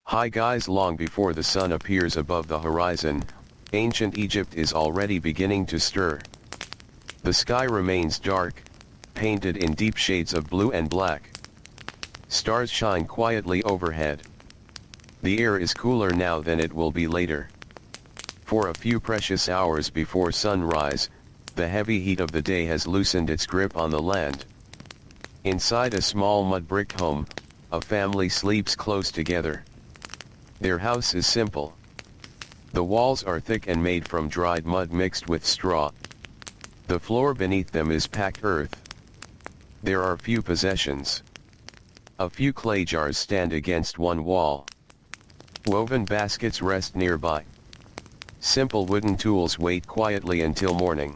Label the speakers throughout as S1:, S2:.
S1: Hi guys, long before the sun appears above the horizon, ancient Egypt is already beginning to stir. The sky remains dark, painted in deep shades of blue and black. Stars shine quietly overhead. The air is cooler now than it will be later. For a few precious hours before sunrise, the heavy heat of the day has loosened its grip on the land. Inside a small mud-brick home, a family sleeps close together. Their house is simple. The walls are thick and made from dried mud mixed with straw. The floor beneath them is packed earth. There are few possessions. A few clay jars stand against one wall. Woven baskets rest nearby. Simple wooden tools wait quietly until morning.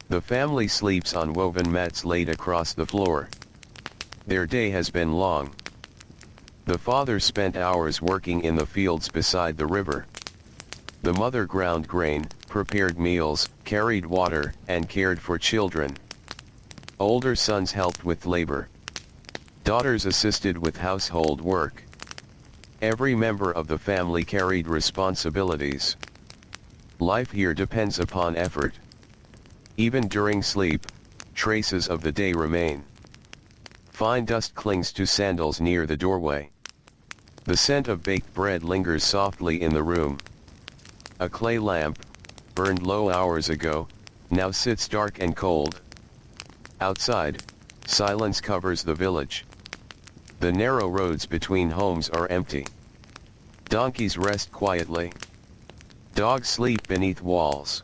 S1: The family sleeps on woven mats laid across the floor. Their day has been long. The father spent hours working in the fields beside the river. The mother ground grain, prepared meals, carried water, and cared for children. Older sons helped with labor. Daughters assisted with household work. Every member of the family carried responsibilities. Life here depends upon effort. Even during sleep, traces of the day remain. Fine dust clings to sandals near the doorway. The scent of baked bread lingers softly in the room. A clay lamp, burned low hours ago, now sits dark and cold. Outside, silence covers the village. The narrow roads between homes are empty. Donkeys rest quietly. Dogs sleep beneath walls.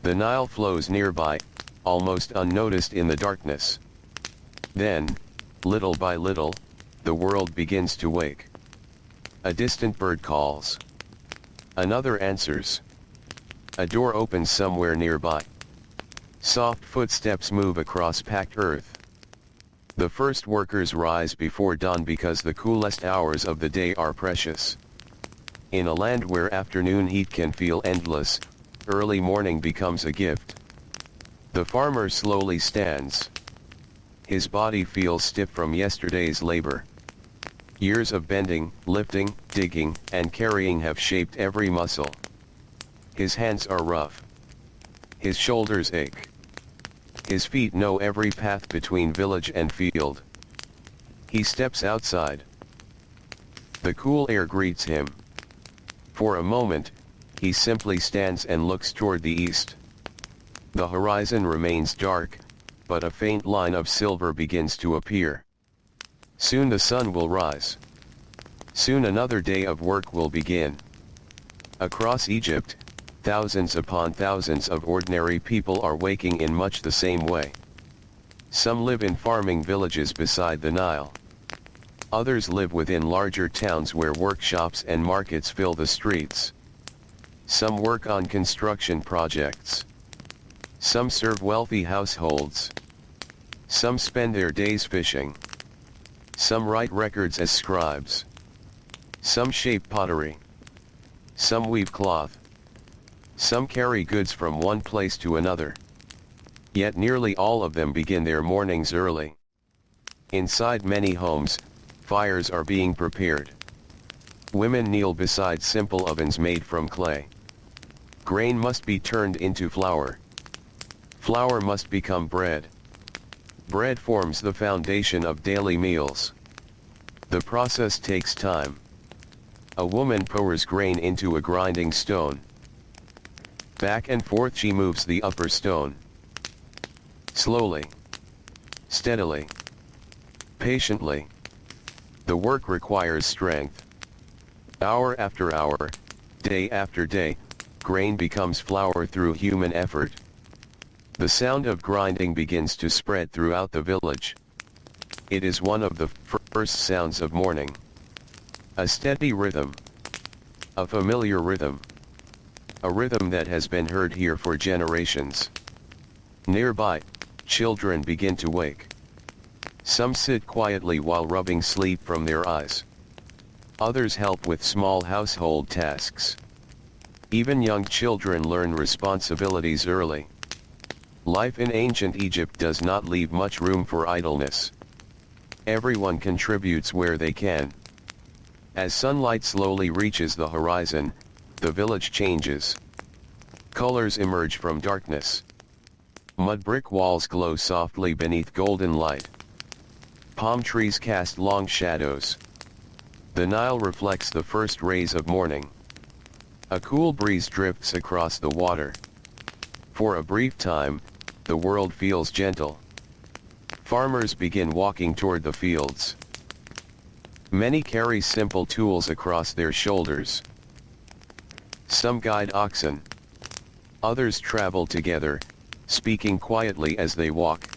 S1: The Nile flows nearby, almost unnoticed in the darkness. Then, little by little, the world begins to wake. A distant bird calls. Another answers. A door opens somewhere nearby. Soft footsteps move across packed earth. The first workers rise before dawn because the coolest hours of the day are precious. In a land where afternoon heat can feel endless, early morning becomes a gift. The farmer slowly stands. His body feels stiff from yesterday's labor. Years of bending, lifting, digging, and carrying have shaped every muscle. His hands are rough. His shoulders ache. His feet know every path between village and field. He steps outside. The cool air greets him. For a moment, he simply stands and looks toward the east. The horizon remains dark, but a faint line of silver begins to appear. Soon the sun will rise. Soon another day of work will begin. Across Egypt, thousands upon thousands of ordinary people are waking in much the same way. Some live in farming villages beside the Nile. Others live within larger towns where workshops and markets fill the streets. Some work on construction projects. Some serve wealthy households. Some spend their days fishing. Some write records as scribes. Some shape pottery. Some weave cloth. Some carry goods from one place to another. Yet nearly all of them begin their mornings early. Inside many homes, fires are being prepared. Women kneel beside simple ovens made from clay. Grain must be turned into flour. Flour must become bread. Bread forms the foundation of daily meals. The process takes time. A woman pours grain into a grinding stone. Back and forth she moves the upper stone. Slowly. Steadily. Patiently. The work requires strength. Hour after hour, day after day, grain becomes flour through human effort. The sound of grinding begins to spread throughout the village. It is one of the first sounds of morning. A steady rhythm. A familiar rhythm. A rhythm that has been heard here for generations. Nearby, children begin to wake. Some sit quietly while rubbing sleep from their eyes. Others help with small household tasks. Even young children learn responsibilities early. Life in ancient Egypt does not leave much room for idleness. Everyone contributes where they can. As sunlight slowly reaches the horizon, the village changes. Colors emerge from darkness. Mud brick walls glow softly beneath golden light. Palm trees cast long shadows. The Nile reflects the first rays of morning. A cool breeze drifts across the water. For a brief time, the world feels gentle. Farmers begin walking toward the fields. Many carry simple tools across their shoulders. Some guide oxen. Others travel together, speaking quietly as they walk.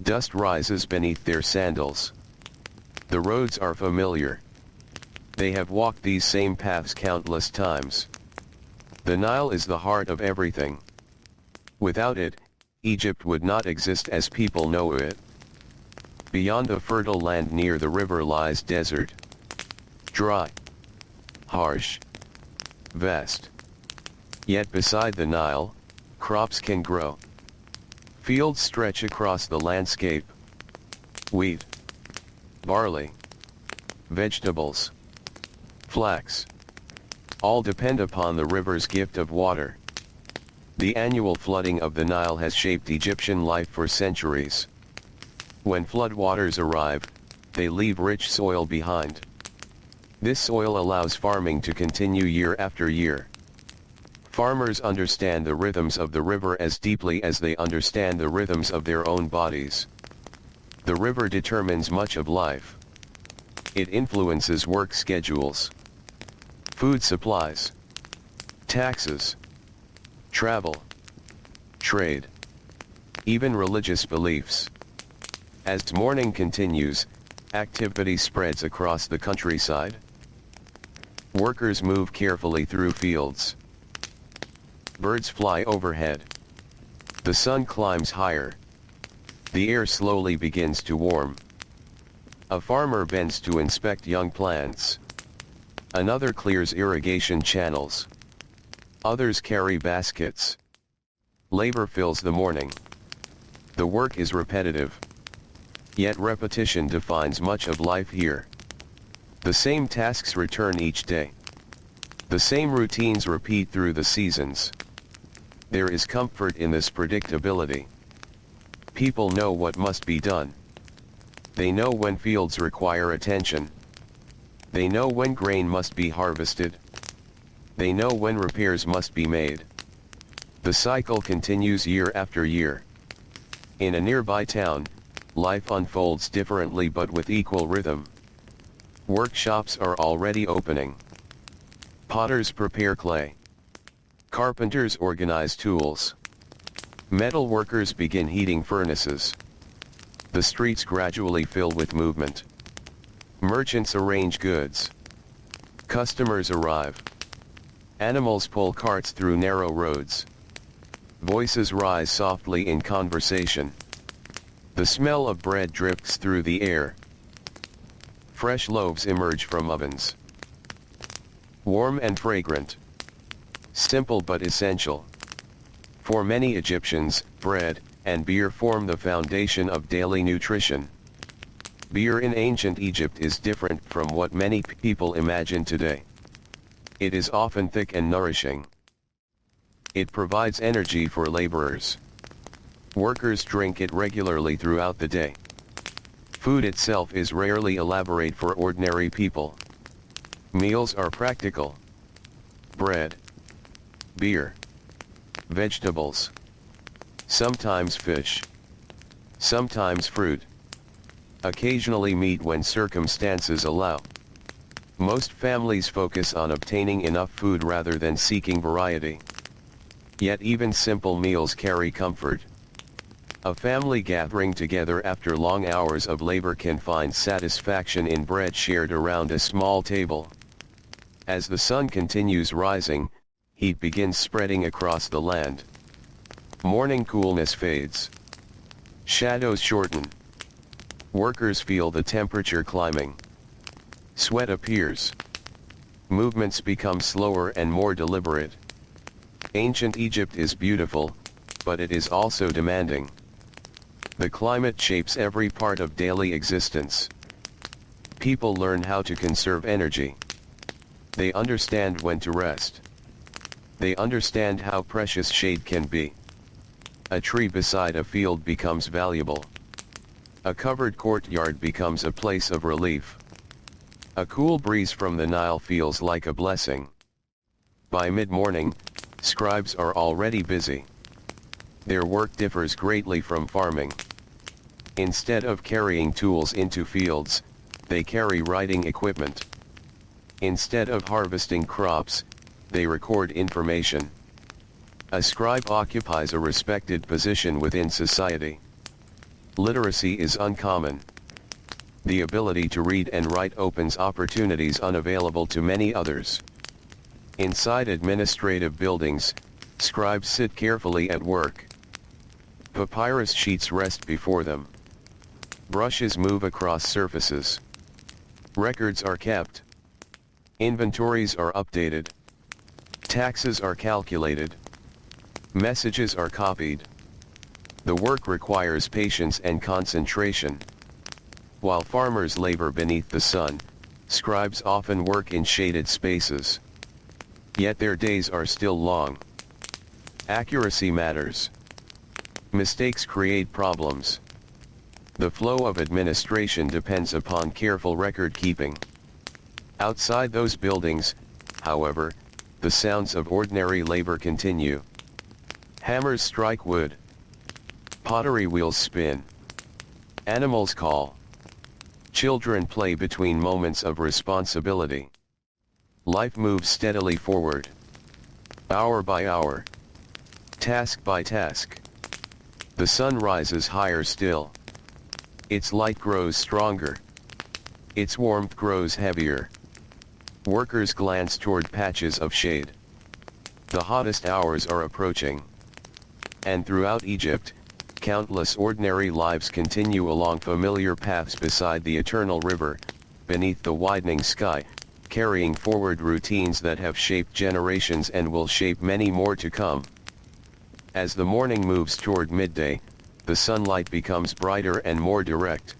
S1: Dust rises beneath their sandals. The roads are familiar. They have walked these same paths countless times. The Nile is the heart of everything. Without it, Egypt would not exist as people know it. Beyond the fertile land near the river lies desert. Dry. Harsh. Vast. Yet beside the Nile, crops can grow. Fields stretch across the landscape. Wheat. Barley. Vegetables. Flax. All depend upon the river's gift of water. The annual flooding of the Nile has shaped Egyptian life for centuries. When floodwaters arrive, they leave rich soil behind. This soil allows farming to continue year after year. Farmers understand the rhythms of the river as deeply as they understand the rhythms of their own bodies. The river determines much of life. It influences work schedules, food supplies, taxes, travel, trade, even religious beliefs. As morning continues, activity spreads across the countryside. Workers move carefully through fields. Birds fly overhead. The sun climbs higher. The air slowly begins to warm. A farmer bends to inspect young plants. Another clears irrigation channels. Others carry baskets. Labor fills the morning. The work is repetitive. Yet repetition defines much of life here. The same tasks return each day. The same routines repeat through the seasons. There is comfort in this predictability. People know what must be done. They know when fields require attention. They know when grain must be harvested. They know when repairs must be made. The cycle continues year after year. In a nearby town, life unfolds differently but with equal rhythm. Workshops are already opening. Potters prepare clay. Carpenters organize tools. Metal workers begin heating furnaces. The streets gradually fill with movement. Merchants arrange goods. Customers arrive. Animals pull carts through narrow roads. Voices rise softly in conversation. The smell of bread drifts through the air. Fresh loaves emerge from ovens. Warm and fragrant. Simple but essential. For many Egyptians, bread and beer form the foundation of daily nutrition. Beer in ancient Egypt is different from what many people imagine today. It is often thick and nourishing. It provides energy for laborers. Workers drink it regularly throughout the day. Food itself is rarely elaborate for ordinary people. Meals are practical. Bread, beer, vegetables, sometimes fish, sometimes fruit, occasionally meat when circumstances allow. Most families focus on obtaining enough food rather than seeking variety. Yet even simple meals carry comfort. A family gathering together after long hours of labor can find satisfaction in bread shared around a small table. As the sun continues rising, heat begins spreading across the land. Morning coolness fades. Shadows shorten. Workers feel the temperature climbing. Sweat appears. Movements become slower and more deliberate. Ancient Egypt is beautiful, but it is also demanding. The climate shapes every part of daily existence. People learn how to conserve energy. They understand when to rest. They understand how precious shade can be. A tree beside a field becomes valuable. A covered courtyard becomes a place of relief. A cool breeze from the Nile feels like a blessing. By mid-morning, scribes are already busy. Their work differs greatly from farming. Instead of carrying tools into fields, they carry writing equipment. Instead of harvesting crops, they record information. A scribe occupies a respected position within society. Literacy is uncommon. The ability to read and write opens opportunities unavailable to many others. Inside administrative buildings, scribes sit carefully at work. Papyrus sheets rest before them. Brushes move across surfaces. Records are kept. Inventories are updated. Taxes are calculated. Messages are copied. The work requires patience and concentration. While farmers labor beneath the sun, scribes often work in shaded spaces. Yet their days are still long. Accuracy matters. Mistakes create problems. The flow of administration depends upon careful record keeping. Outside those buildings, however, the sounds of ordinary labor continue. Hammers strike wood. Pottery wheels spin. Animals call. Children play between moments of responsibility. Life moves steadily forward. Hour by hour. Task by task. The sun rises higher still. Its light grows stronger. Its warmth grows heavier. Workers glance toward patches of shade. The hottest hours are approaching. And throughout Egypt, countless ordinary lives continue along familiar paths beside the eternal river, beneath the widening sky, carrying forward routines that have shaped generations and will shape many more to come. As the morning moves toward midday, the sunlight becomes brighter and more direct.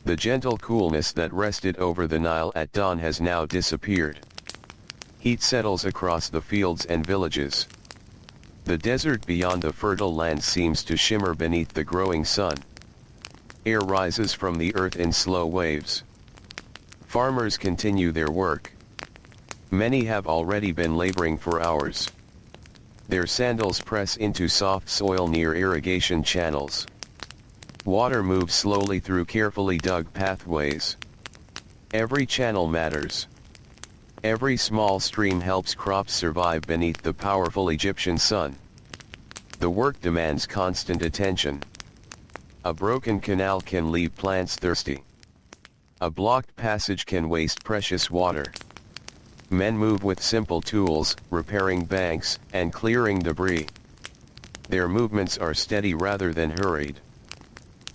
S1: The gentle coolness that rested over the Nile at dawn has now disappeared. Heat settles across the fields and villages. The desert beyond the fertile land seems to shimmer beneath the growing sun. Air rises from the earth in slow waves. Farmers continue their work. Many have already been laboring for hours. Their sandals press into soft soil near irrigation channels. Water moves slowly through carefully dug pathways. Every channel matters. Every small stream helps crops survive beneath the powerful Egyptian sun. The work demands constant attention. A broken canal can leave plants thirsty. A blocked passage can waste precious water. Men move with simple tools, repairing banks and clearing debris. Their movements are steady rather than hurried.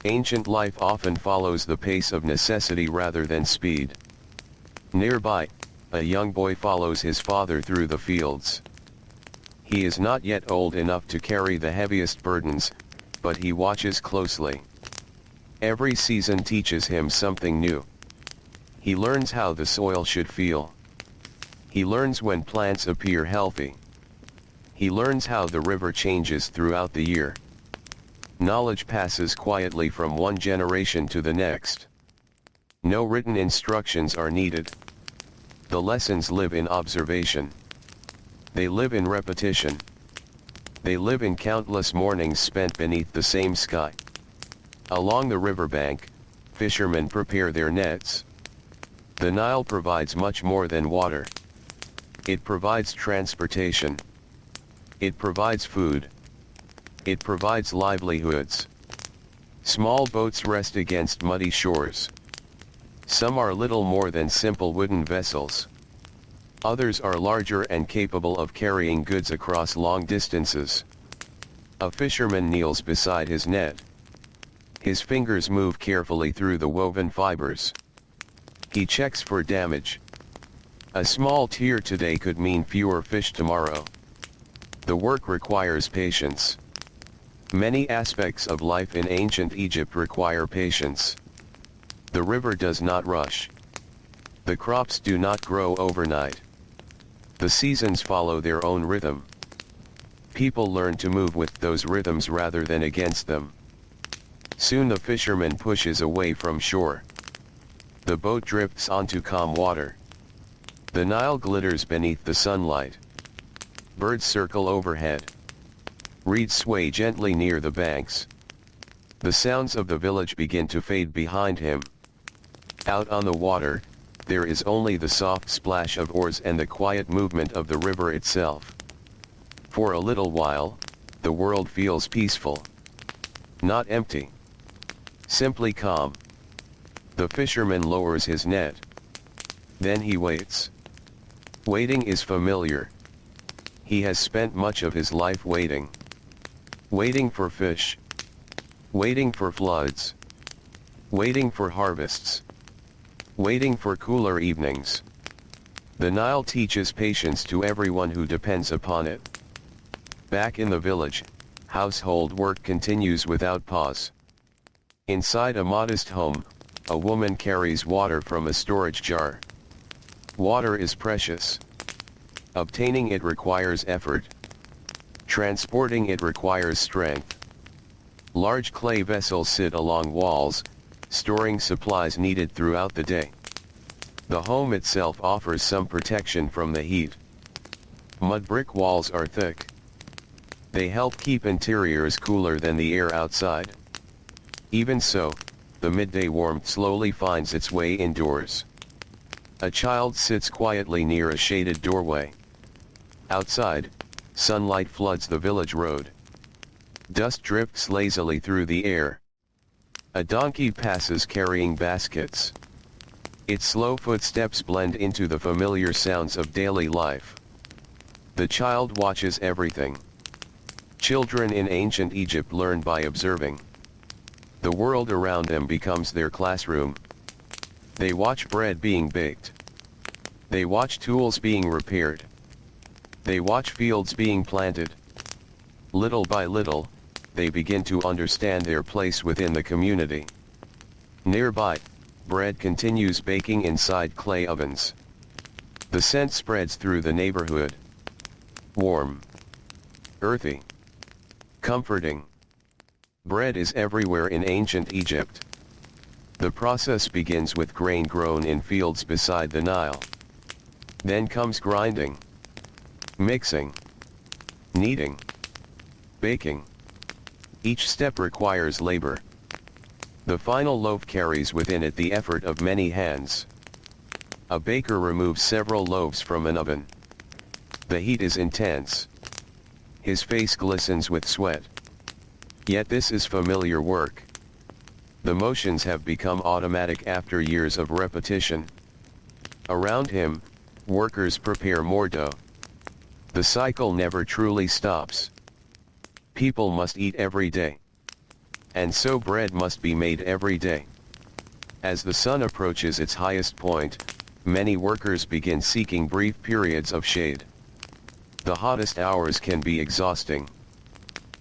S1: Ancient life often follows the pace of necessity rather than speed. Nearby, a young boy follows his father through the fields. He is not yet old enough to carry the heaviest burdens, but he watches closely. Every season teaches him something new. He learns how the soil should feel. He learns when plants appear healthy. He learns how the river changes throughout the year. Knowledge passes quietly from one generation to the next. No written instructions are needed. The lessons live in observation. They live in repetition. They live in countless mornings spent beneath the same sky. Along the riverbank, fishermen prepare their nets. The Nile provides much more than water. It provides transportation. It provides food. It provides livelihoods. Small boats rest against muddy shores. Some are little more than simple wooden vessels. Others are larger and capable of carrying goods across long distances. A fisherman kneels beside his net. His fingers move carefully through the woven fibers. He checks for damage. A small tear today could mean fewer fish tomorrow. The work requires patience. Many aspects of life in ancient Egypt require patience. The river does not rush. The crops do not grow overnight. The seasons follow their own rhythm. People learn to move with those rhythms rather than against them. Soon the fisherman pushes away from shore. The boat drifts onto calm water. The Nile glitters beneath the sunlight. Birds circle overhead. Reeds sway gently near the banks. The sounds of the village begin to fade behind him. Out on the water, there is only the soft splash of oars and the quiet movement of the river itself. For a little while, the world feels peaceful. Not empty. Simply calm. The fisherman lowers his net. Then he waits. Waiting is familiar. He has spent much of his life waiting. Waiting for fish. Waiting for floods. Waiting for harvests. Waiting for cooler evenings. The Nile teaches patience to everyone who depends upon it. Back in the village, household work continues without pause. Inside a modest home, a woman carries water from a storage jar. Water is precious. Obtaining it requires effort. Transporting it requires strength. Large clay vessels sit along walls, storing supplies needed throughout the day. The home itself offers some protection from the heat. Mud brick walls are thick. They help keep interiors cooler than the air outside. Even so, the midday warmth slowly finds its way indoors. A child sits quietly near a shaded doorway. Outside, sunlight floods the village road. Dust drifts lazily through the air. A donkey passes carrying baskets. Its slow footsteps blend into the familiar sounds of daily life. The child watches everything. Children in ancient Egypt learn by observing. The world around them becomes their classroom. They watch bread being baked. They watch tools being repaired. They watch fields being planted. Little by little, they begin to understand their place within the community. Nearby, bread continues baking inside clay ovens. The scent spreads through the neighborhood. Warm. Earthy. Comforting. Bread is everywhere in ancient Egypt. The process begins with grain grown in fields beside the Nile. Then comes grinding, mixing, kneading, baking. Each step requires labor. The final loaf carries within it the effort of many hands. A baker removes several loaves from an oven. The heat is intense. His face glistens with sweat. Yet this is familiar work. The motions have become automatic after years of repetition. Around him, workers prepare more dough. The cycle never truly stops. People must eat every day. And so bread must be made every day. As the sun approaches its highest point, many workers begin seeking brief periods of shade. The hottest hours can be exhausting.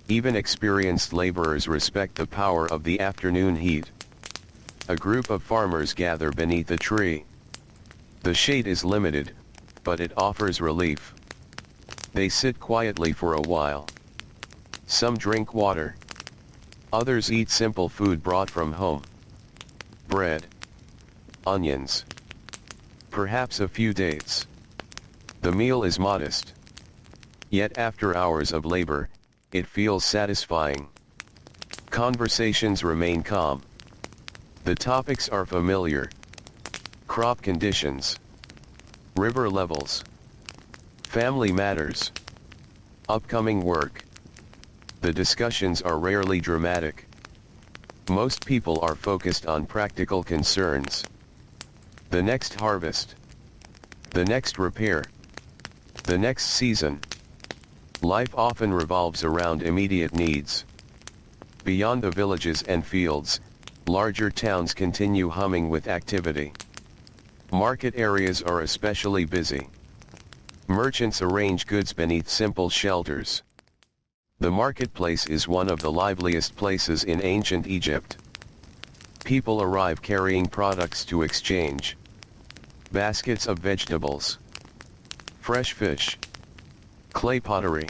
S1: Even experienced laborers respect the power of the afternoon heat. A group of farmers gather beneath a tree. The shade is limited, but it offers relief. They sit quietly for a while. Some drink water. Others eat simple food brought from home. Bread. Onions. Perhaps a few dates. The meal is modest. Yet after hours of labor, it feels satisfying. Conversations remain calm. The topics are familiar. Crop conditions. River levels. Family matters. Upcoming work. The discussions are rarely dramatic. Most people are focused on practical concerns. The next harvest. The next repair. The next season. Life often revolves around immediate needs. Beyond the villages and fields, larger towns continue humming with activity. Market areas are especially busy. Merchants arrange goods beneath simple shelters. The marketplace is one of the liveliest places in ancient Egypt. People arrive carrying products to exchange. Baskets of vegetables. Fresh fish. Clay pottery.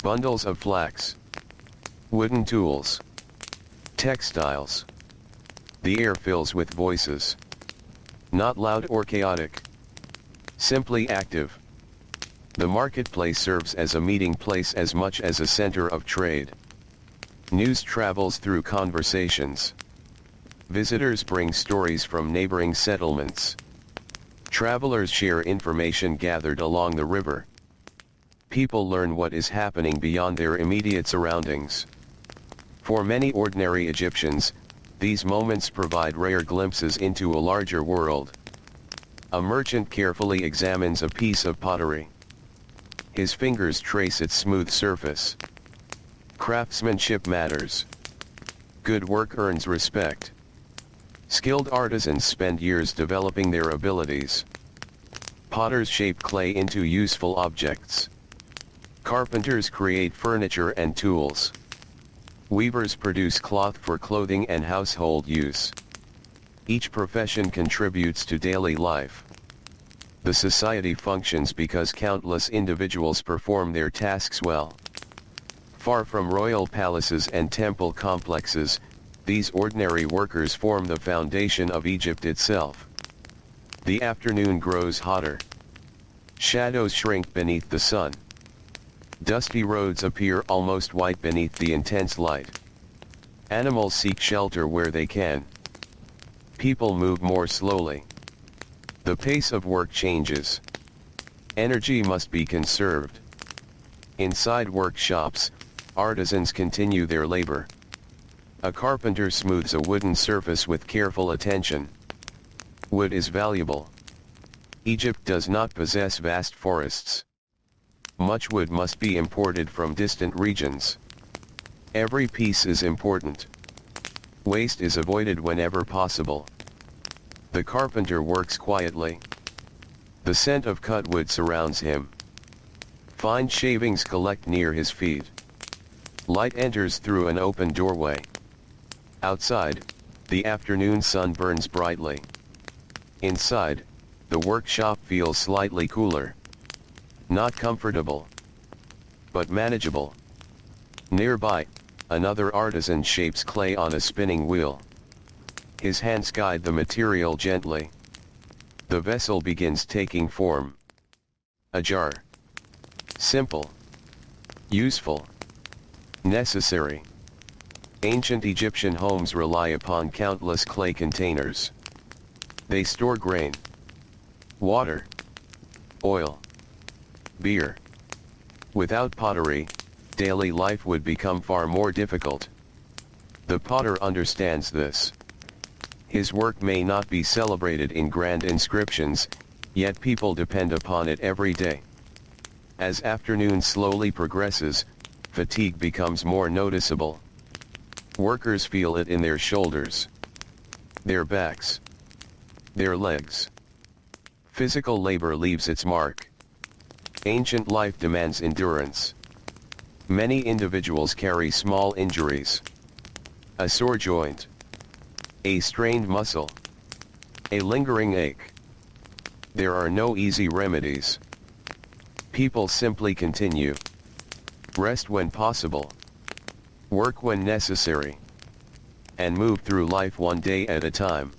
S1: Bundles of flax. Wooden tools. Textiles. The air fills with voices. Not loud or chaotic. Simply active. The marketplace serves as a meeting place as much as a center of trade. News travels through conversations. Visitors bring stories from neighboring settlements. Travelers share information gathered along the river. People learn what is happening beyond their immediate surroundings. For many ordinary Egyptians, these moments provide rare glimpses into a larger world. A merchant carefully examines a piece of pottery. His fingers trace its smooth surface. Craftsmanship matters. Good work earns respect. Skilled artisans spend years developing their abilities. Potters shape clay into useful objects. Carpenters create furniture and tools. Weavers produce cloth for clothing and household use. Each profession contributes to daily life. The society functions because countless individuals perform their tasks well. Far from royal palaces and temple complexes, these ordinary workers form the foundation of Egypt itself. The afternoon grows hotter. Shadows shrink beneath the sun. Dusty roads appear almost white beneath the intense light. Animals seek shelter where they can. People move more slowly. The pace of work changes. Energy must be conserved. Inside workshops, artisans continue their labor. A carpenter smooths a wooden surface with careful attention. Wood is valuable. Egypt does not possess vast forests. Much wood must be imported from distant regions. Every piece is important. Waste is avoided whenever possible. The carpenter works quietly. The scent of cut wood surrounds him. Fine shavings collect near his feet. Light enters through an open doorway. Outside, the afternoon sun burns brightly. Inside, the workshop feels slightly cooler. Not comfortable, but manageable. Nearby, another artisan shapes clay on a spinning wheel. His hands guide the material gently. The vessel begins taking form. A jar. Simple. Useful. Necessary. Ancient Egyptian homes rely upon countless clay containers. They store grain, water, oil, beer. Without pottery, daily life would become far more difficult. The potter understands this. His work may not be celebrated in grand inscriptions, yet people depend upon it every day. As afternoon slowly progresses, fatigue becomes more noticeable. Workers feel it in their shoulders, their backs, their legs. Physical labor leaves its mark. Ancient life demands endurance. Many individuals carry small injuries. A sore joint. A strained muscle. A lingering ache. There are no easy remedies. People simply continue. Rest when possible. Work when necessary. And move through life one day at a time.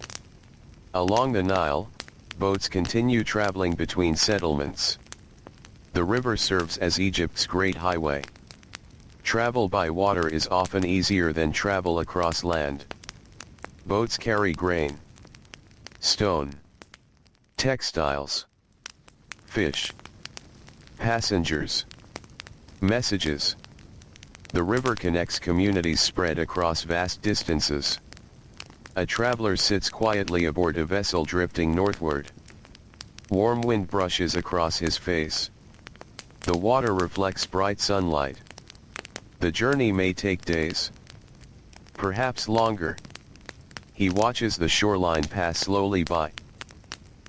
S1: Along the Nile, boats continue traveling between settlements. The river serves as Egypt's great highway. Travel by water is often easier than travel across land. Boats carry grain, stone, textiles, fish, passengers, messages. The river connects communities spread across vast distances. A traveler sits quietly aboard a vessel drifting northward. Warm wind brushes across his face. The water reflects bright sunlight. The journey may take days, perhaps longer. He watches the shoreline pass slowly by.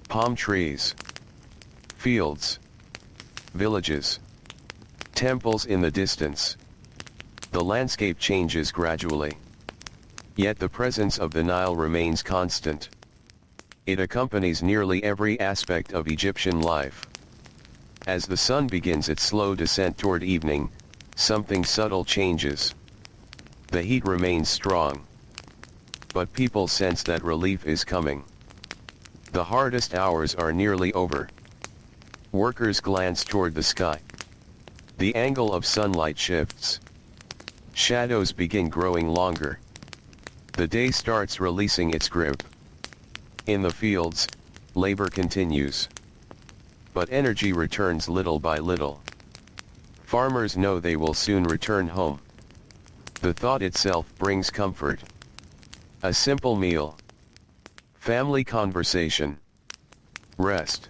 S1: Palm trees, fields, villages, temples in the distance. The landscape changes gradually. Yet the presence of the Nile remains constant. It accompanies nearly every aspect of Egyptian life. As the sun begins its slow descent toward evening, something subtle changes. The heat remains strong. But people sense that relief is coming. The hardest hours are nearly over. Workers glance toward the sky. The angle of sunlight shifts. Shadows begin growing longer. The day starts releasing its grip. In the fields, labor continues. But energy returns little by little. Farmers know they will soon return home. The thought itself brings comfort. A simple meal. Family conversation. Rest.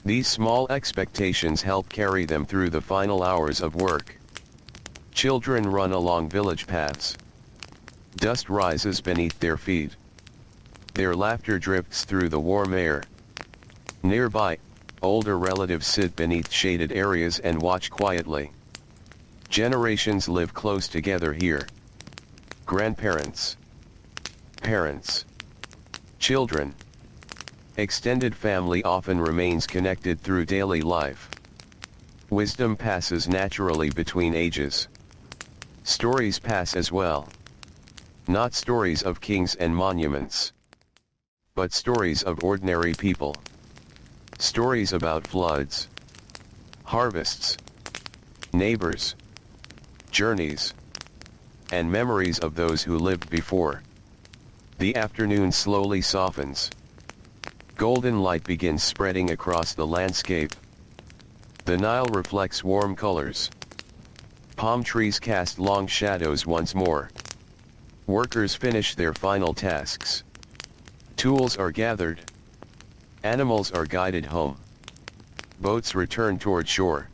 S1: These small expectations help carry them through the final hours of work. Children run along village paths. Dust rises beneath their feet. Their laughter drifts through the warm air. Nearby, older relatives sit beneath shaded areas and watch quietly. Generations live close together here. Grandparents. Parents. Children. Extended family often remains connected through daily life. Wisdom passes naturally between ages. Stories pass as well. Not stories of kings and monuments, but stories of ordinary people. Stories about floods, harvests, neighbors, journeys, and memories of those who lived before. The afternoon slowly softens. Golden light begins spreading across the landscape. The Nile reflects warm colors. Palm trees cast long shadows once more. Workers finish their final tasks. Tools are gathered. Animals are guided home. Boats return toward shore.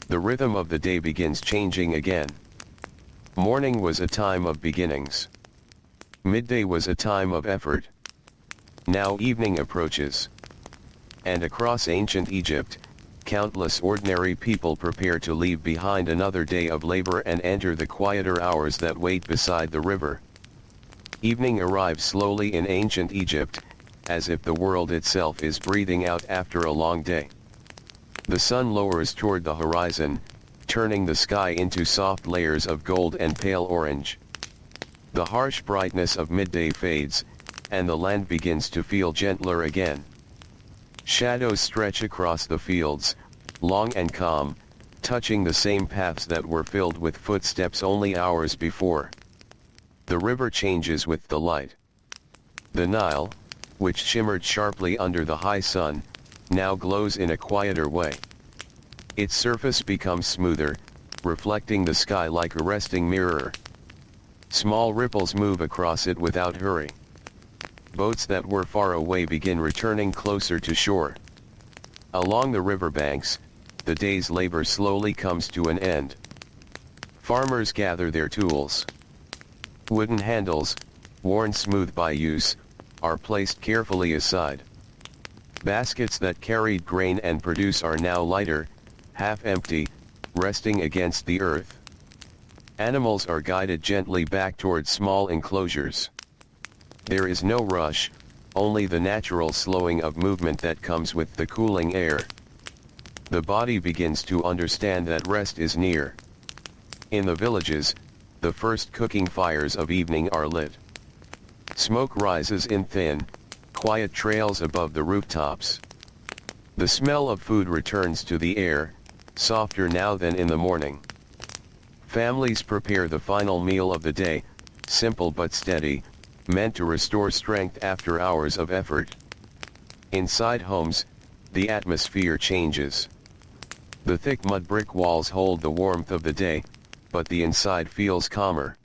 S1: The rhythm of the day begins changing again. Morning was a time of beginnings. Midday was a time of effort. Now evening approaches. And across ancient Egypt, countless ordinary people prepare to leave behind another day of labor and enter the quieter hours that wait beside the river. Evening arrives slowly in ancient Egypt, as if the world itself is breathing out after a long day. The sun lowers toward the horizon, turning the sky into soft layers of gold and pale orange. The harsh brightness of midday fades, and the land begins to feel gentler again. Shadows stretch across the fields, long and calm, touching the same paths that were filled with footsteps only hours before. The river changes with the light. The Nile, which shimmered sharply under the high sun, now glows in a quieter way. Its surface becomes smoother, reflecting the sky like a resting mirror. Small ripples move across it without hurry. Boats that were far away begin returning closer to shore. Along the riverbanks, the day's labor slowly comes to an end. Farmers gather their tools. Wooden handles, worn smooth by use, are placed carefully aside. Baskets that carried grain and produce are now lighter, half empty, resting against the earth. Animals are guided gently back toward small enclosures. There is no rush, only the natural slowing of movement that comes with the cooling air. The body begins to understand that rest is near. In the villages, the first cooking fires of evening are lit. Smoke rises in thin, quiet trails above the rooftops. The smell of food returns to the air, softer now than in the morning. Families prepare the final meal of the day, simple but steady, meant to restore strength after hours of effort. Inside homes, the atmosphere changes. The thick mud brick walls hold the warmth of the day, but the inside feels calmer.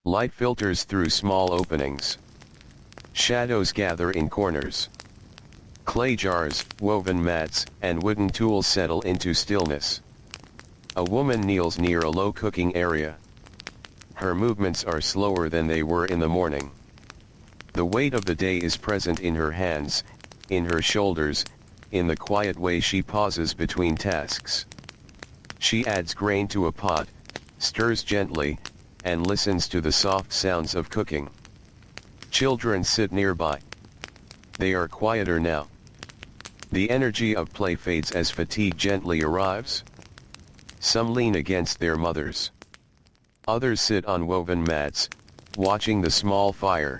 S1: Light filters through small openings. Shadows gather in corners. Clay jars, woven mats, and wooden tools settle into stillness. A woman kneels near a low cooking area. Her movements are slower than they were in the morning. The weight of the day is present in her hands, in her shoulders, in the quiet way she pauses between tasks. She adds grain to a pot, stirs gently, and listens to the soft sounds of cooking. Children sit nearby. They are quieter now. The energy of play fades as fatigue gently arrives. Some lean against their mothers. Others sit on woven mats, watching the small fire.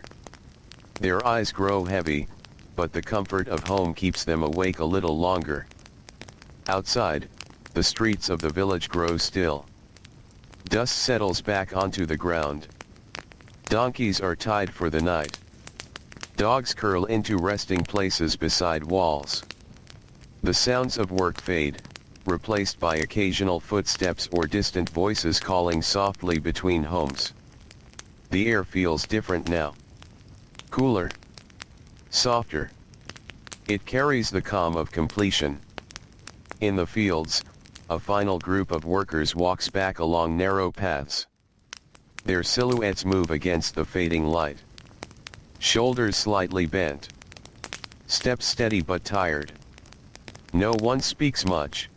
S1: Their eyes grow heavy, but the comfort of home keeps them awake a little longer. Outside, the streets of the village grow still. Dust settles back onto the ground. Donkeys are tied for the night. Dogs curl into resting places beside walls. The sounds of work fade, replaced by occasional footsteps or distant voices calling softly between homes. The air feels different now. Cooler. Softer. It carries the calm of completion. In the fields, a final group of workers walks back along narrow paths. Their silhouettes move against the fading light. Shoulders slightly bent. Steps steady but tired. No one speaks much.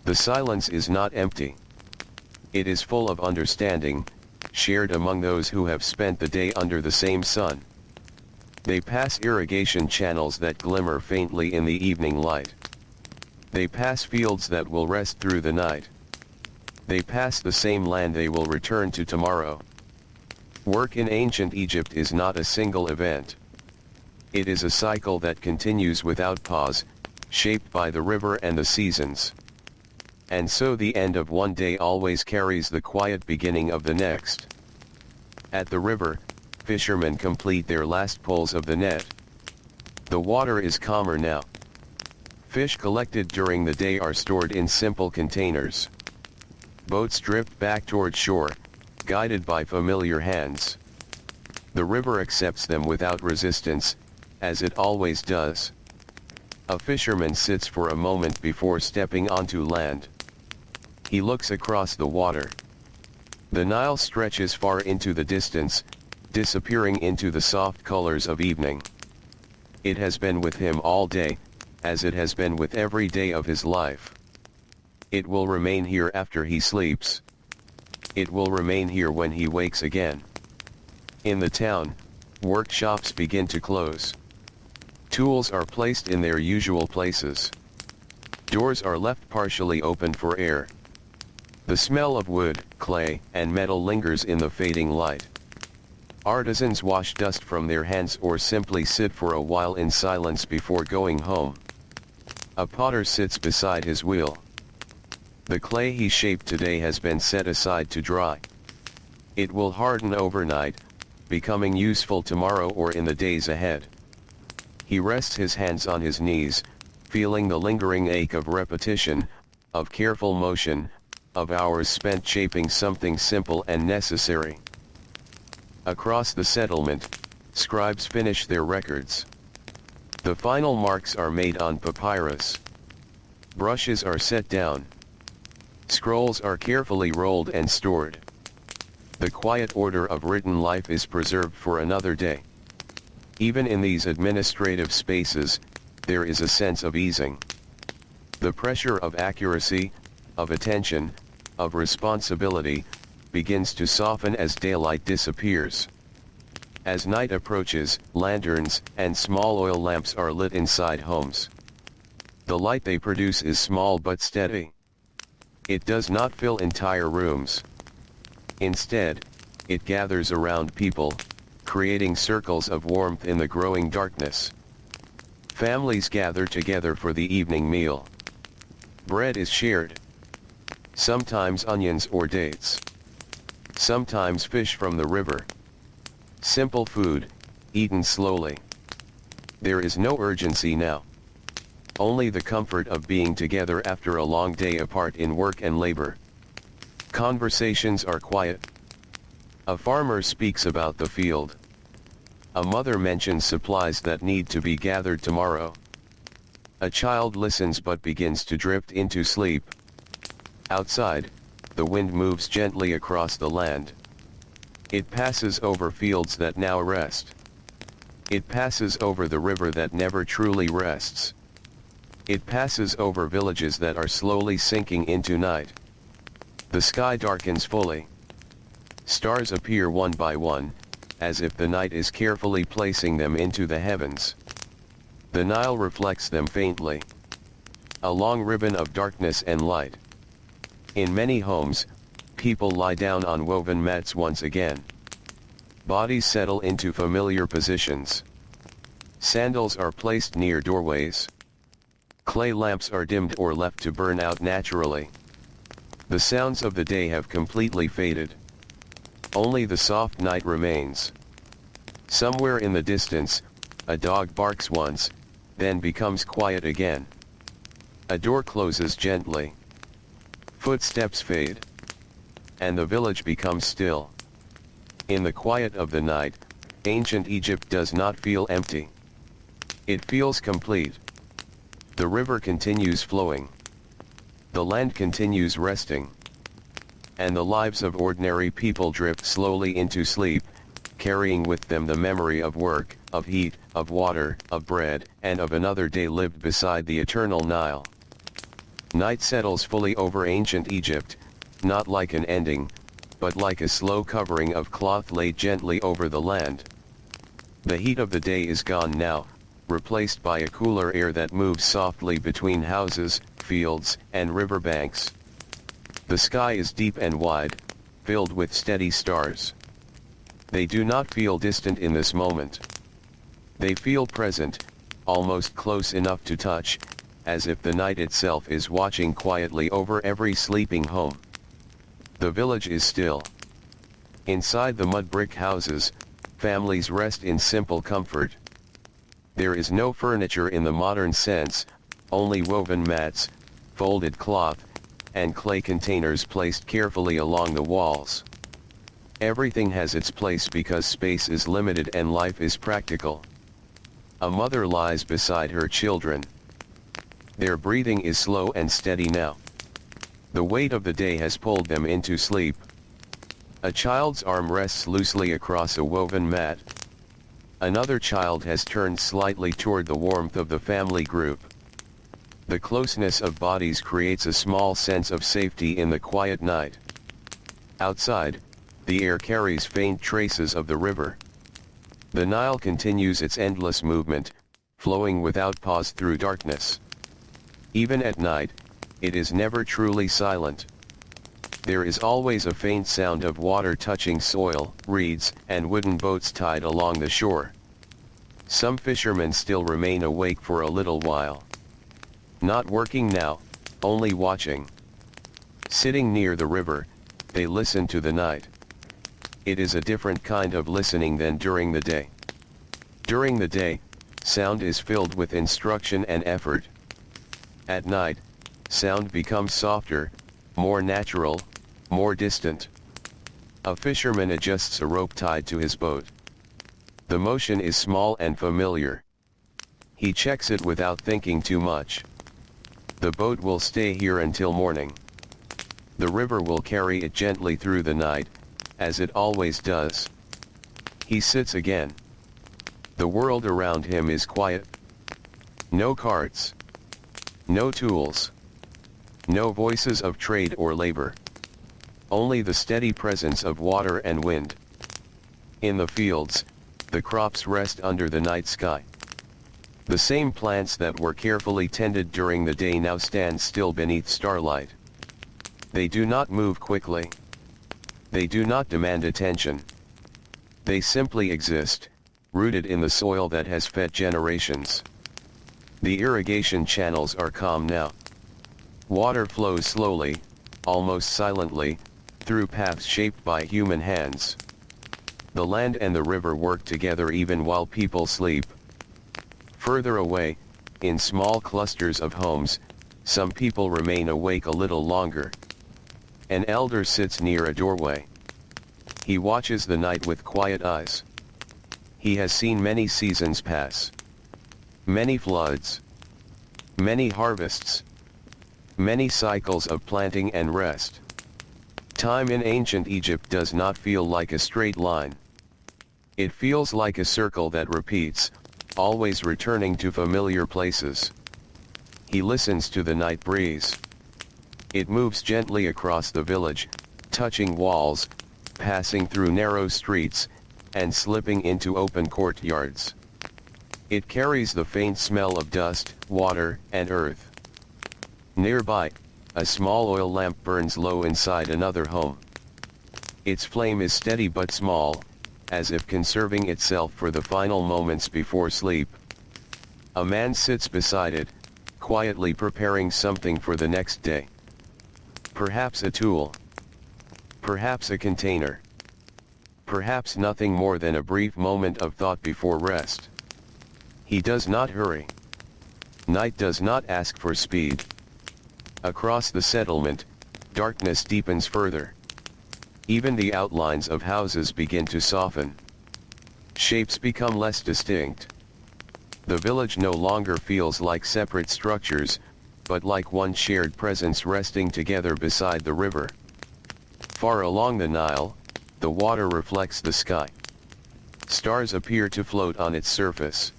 S1: The silence is not empty. It is full of understanding, shared among those who have spent the day under the same sun. They pass irrigation channels that glimmer faintly in the evening light. They pass fields that will rest through the night. They pass the same land they will return to tomorrow. Work in ancient Egypt is not a single event. It is a cycle that continues without pause, shaped by the river and the seasons. And so the end of one day always carries the quiet beginning of the next. At the river, fishermen complete their last pulls of the net. The water is calmer now. Fish collected during the day are stored in simple containers. Boats drift back toward shore, guided by familiar hands. The river accepts them without resistance, as it always does. A fisherman sits for a moment before stepping onto land. He looks across the water. The Nile stretches far into the distance, disappearing into the soft colors of evening. It has been with him all day, as it has been with every day of his life. It will remain here after he sleeps. It will remain here when he wakes again. In the town, workshops begin to close. Tools are placed in their usual places. Doors are left partially open for air. The smell of wood, clay, and metal lingers in the fading light. Artisans wash dust from their hands or simply sit for a while in silence before going home. A potter sits beside his wheel. The clay he shaped today has been set aside to dry. It will harden overnight, becoming useful tomorrow or in the days ahead. He rests his hands on his knees, feeling the lingering ache of repetition, of careful motion, of hours spent shaping something simple and necessary. Across the settlement, scribes finish their records. The final marks are made on papyrus. Brushes are set down. Scrolls are carefully rolled and stored. The quiet order of written life is preserved for another day. Even in these administrative spaces, there is a sense of easing. The pressure of accuracy, of attention, of responsibility, begins to soften as daylight disappears. As night approaches, lanterns and small oil lamps are lit inside homes. The light they produce is small but steady. It does not fill entire rooms. Instead, it gathers around people, creating circles of warmth in the growing darkness. Families gather together for the evening meal. Bread is shared. Sometimes onions or dates. Sometimes fish from the river. Simple food, eaten slowly. There is no urgency now. Only the comfort of being together after a long day apart in work and labor. Conversations are quiet. A farmer speaks about the field. A mother mentions supplies that need to be gathered tomorrow. A child listens but begins to drift into sleep. Outside, the wind moves gently across the land. It passes over fields that now rest. It passes over the river that never truly rests. It passes over villages that are slowly sinking into night. The sky darkens fully. Stars appear one by one, as if the night is carefully placing them into the heavens. The Nile reflects them faintly. A long ribbon of darkness and light. In many homes, people lie down on woven mats once again. Bodies settle into familiar positions. Sandals are placed near doorways. Clay lamps are dimmed or left to burn out naturally. The sounds of the day have completely faded. Only the soft night remains. Somewhere in the distance, a dog barks once, then becomes quiet again. A door closes gently. Footsteps fade. And the village becomes still. In the quiet of the night, ancient Egypt does not feel empty. It feels complete. The river continues flowing. The land continues resting. And the lives of ordinary people drift slowly into sleep, carrying with them the memory of work, of heat, of water, of bread, and of another day lived beside the eternal Nile. Night settles fully over ancient Egypt, not like an ending, but like a slow covering of cloth laid gently over the land. The heat of the day is gone now, replaced by a cooler air that moves softly between houses, fields, and riverbanks. The sky is deep and wide, filled with steady stars. They do not feel distant in this moment. They feel present, almost close enough to touch, as if the night itself is watching quietly over every sleeping home. The village is still. Inside the mud brick houses, families rest in simple comfort. There is no furniture in the modern sense, only woven mats, folded cloth, and clay containers placed carefully along the walls. Everything has its place because space is limited and life is practical. A mother lies beside her children. Their breathing is slow and steady now. The weight of the day has pulled them into sleep. A child's arm rests loosely across a woven mat. Another child has turned slightly toward the warmth of the family group. The closeness of bodies creates a small sense of safety in the quiet night. Outside, the air carries faint traces of the river. The Nile continues its endless movement, flowing without pause through darkness. Even at night, it is never truly silent. There is always a faint sound of water touching soil, reeds, and wooden boats tied along the shore. Some fishermen still remain awake for a little while. Not working now, only watching. Sitting near the river, they listen to the night. It is a different kind of listening than during the day. During the day, sound is filled with instruction and effort. At night, sound becomes softer, more natural, more distant. A fisherman adjusts a rope tied to his boat. The motion is small and familiar. He checks it without thinking too much. The boat will stay here until morning. The river will carry it gently through the night, as it always does. He sits again. The world around him is quiet. No carts. No tools. No voices of trade or labor. Only the steady presence of water and wind. In the fields, the crops rest under the night sky. The same plants that were carefully tended during the day now stand still beneath starlight. They do not move quickly. They do not demand attention. They simply exist, rooted in the soil that has fed generations. The irrigation channels are calm now. Water flows slowly, almost silently, through paths shaped by human hands. The land and the river work together even while people sleep. Further away, in small clusters of homes, some people remain awake a little longer. An elder sits near a doorway. He watches the night with quiet eyes. He has seen many seasons pass. Many floods. Many harvests. Many cycles of planting and rest. Time in ancient Egypt does not feel like a straight line. It feels like a circle that repeats, always returning to familiar places. He listens to the night breeze. It moves gently across the village, touching walls, passing through narrow streets, and slipping into open courtyards. It carries the faint smell of dust, water, and earth. Nearby, a small oil lamp burns low inside another home. Its flame is steady but small, as if conserving itself for the final moments before sleep. A man sits beside it, quietly preparing something for the next day. Perhaps a tool. Perhaps a container. Perhaps nothing more than a brief moment of thought before rest. He does not hurry. Night does not ask for speed. Across the settlement, darkness deepens further. Even the outlines of houses begin to soften. Shapes become less distinct. The village no longer feels like separate structures, but like one shared presence resting together beside the river. Far along the Nile, the water reflects the sky. Stars appear to float on its surface.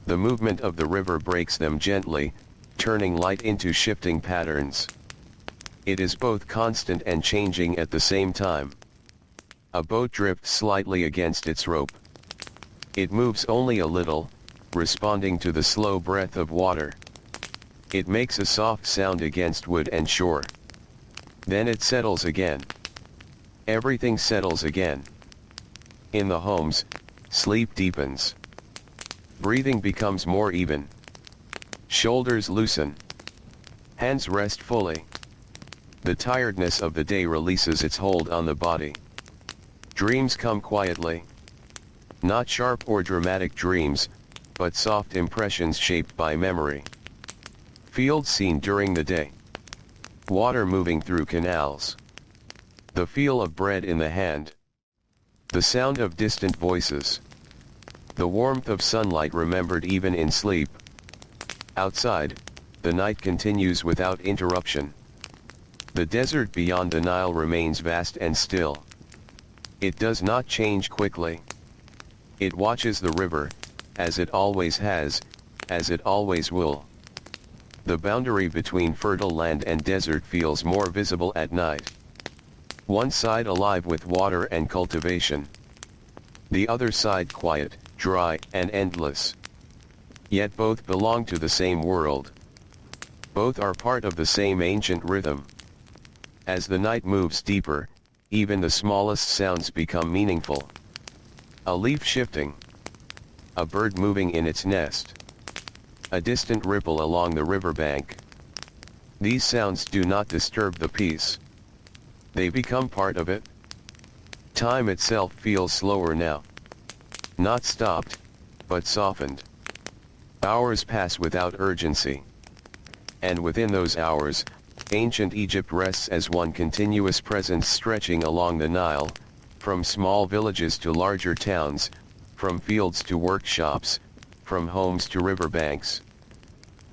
S1: The movement of the river breaks them gently, turning light into shifting patterns. It is both constant and changing at the same time. A boat drifts slightly against its rope. It moves only a little, responding to the slow breath of water. It makes a soft sound against wood and shore. Then it settles again. Everything settles again. In the homes, sleep deepens. Breathing becomes more even. Shoulders loosen. Hands rest fully. The tiredness of the day releases its hold on the body. Dreams come quietly. Not sharp or dramatic dreams, but soft impressions shaped by memory. Fields seen during the day. Water moving through canals. The feel of bread in the hand. The sound of distant voices. The warmth of sunlight remembered even in sleep. Outside, the night continues without interruption. The desert beyond the Nile remains vast and still. It does not change quickly. It watches the river, as it always has, as it always will. The boundary between fertile land and desert feels more visible at night. One side alive with water and cultivation. The other side quiet, dry, and endless. Yet both belong to the same world. Both are part of the same ancient rhythm. As the night moves deeper, even the smallest sounds become meaningful. A leaf shifting. A bird moving in its nest. A distant ripple along the riverbank. These sounds do not disturb the peace. They become part of it. Time itself feels slower now. Not stopped, but softened. Hours pass without urgency. And within those hours, ancient Egypt rests as one continuous presence stretching along the Nile, from small villages to larger towns, from fields to workshops, from homes to riverbanks.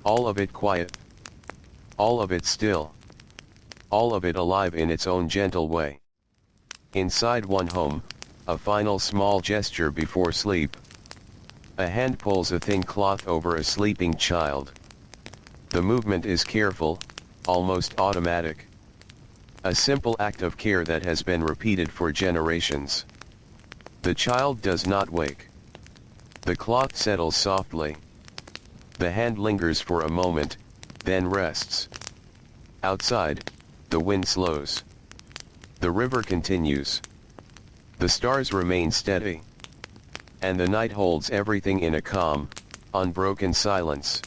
S1: All of it quiet. All of it still. All of it alive in its own gentle way. Inside one home, a final small gesture before sleep. A hand pulls a thin cloth over a sleeping child. The movement is careful, almost automatic. A simple act of care that has been repeated for generations. The child does not wake. The cloth settles softly. The hand lingers for a moment, then rests. Outside, the wind slows. The river continues. The stars remain steady. And the night holds everything in a calm, unbroken silence.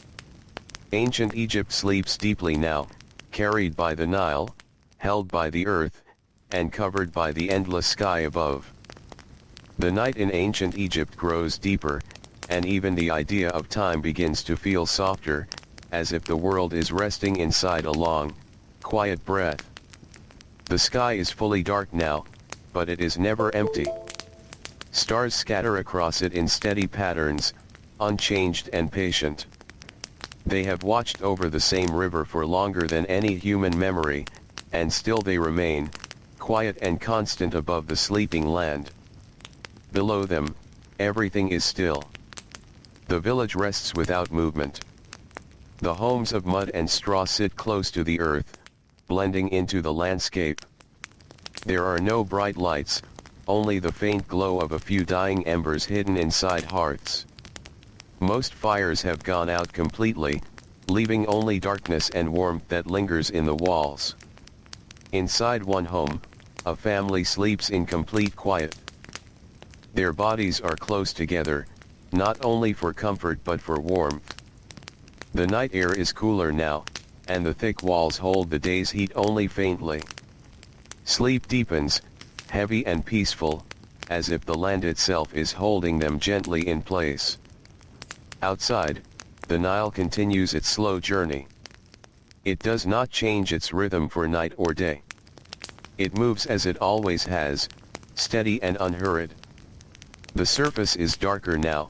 S1: Ancient Egypt sleeps deeply now, carried by the Nile, held by the earth, and covered by the endless sky above. The night in ancient Egypt grows deeper, and even the idea of time begins to feel softer, as if the world is resting inside a long, quiet breath. The sky is fully dark now, but it is never empty. Stars scatter across it in steady patterns, unchanged and patient. They have watched over the same river for longer than any human memory, and still they remain, quiet and constant above the sleeping land. Below them, everything is still. The village rests without movement. The homes of mud and straw sit close to the earth, blending into the landscape. There are no bright lights, only the faint glow of a few dying embers hidden inside hearths. Most fires have gone out completely, leaving only darkness and warmth that lingers in the walls. Inside one home, a family sleeps in complete quiet. Their bodies are close together, not only for comfort but for warmth. The night air is cooler now, and the thick walls hold the day's heat only faintly. Sleep deepens, heavy and peaceful, as if the land itself is holding them gently in place. Outside, the Nile continues its slow journey. It does not change its rhythm for night or day. It moves as it always has, steady and unhurried. The surface is darker now,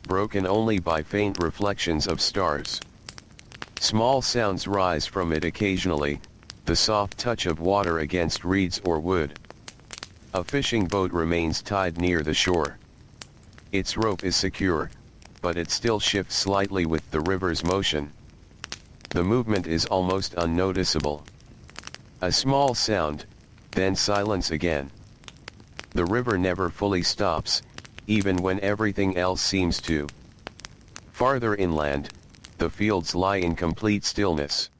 S1: broken only by faint reflections of stars. Small sounds rise from it occasionally, the soft touch of water against reeds or wood. A fishing boat remains tied near the shore. Its rope is secure, but it still shifts slightly with the river's motion. The movement is almost unnoticeable. A small sound, then silence again. The river never fully stops, even when everything else seems to. Farther inland, the fields lie in complete stillness.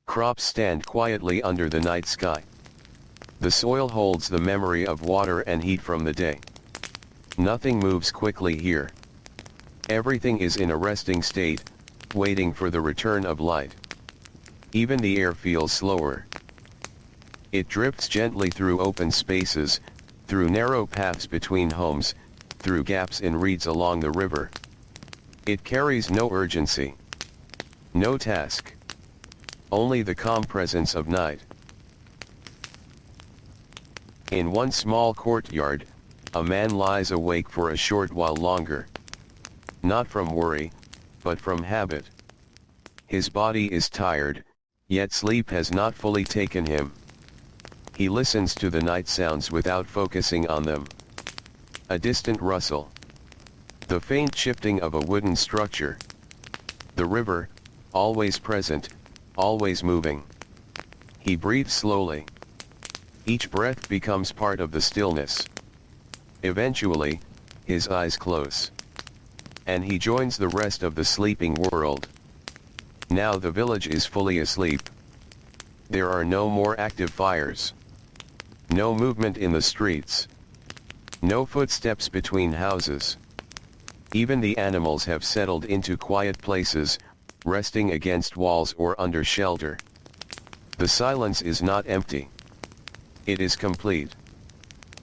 S1: Crops stand quietly under the night sky. The soil holds the memory of water and heat from the day. Nothing moves quickly here. Everything is in a resting state, waiting for the return of light. Even the air feels slower. It drifts gently through open spaces, through narrow paths between homes, through gaps in reeds along the river. It carries no urgency. No task. Only the calm presence of night. In one small courtyard, a man lies awake for a short while longer. Not from worry, but from habit. His body is tired, yet sleep has not fully taken him. He listens to the night sounds without focusing on them. A distant rustle. The faint shifting of a wooden structure. The river, always present, always moving. He breathes slowly. Each breath becomes part of the stillness. Eventually, his eyes close. And he joins the rest of the sleeping world. Now the village is fully asleep. There are no more active fires. No movement in the streets. No footsteps between houses. Even the animals have settled into quiet places, resting against walls or under shelter. The silence is not empty. It is complete.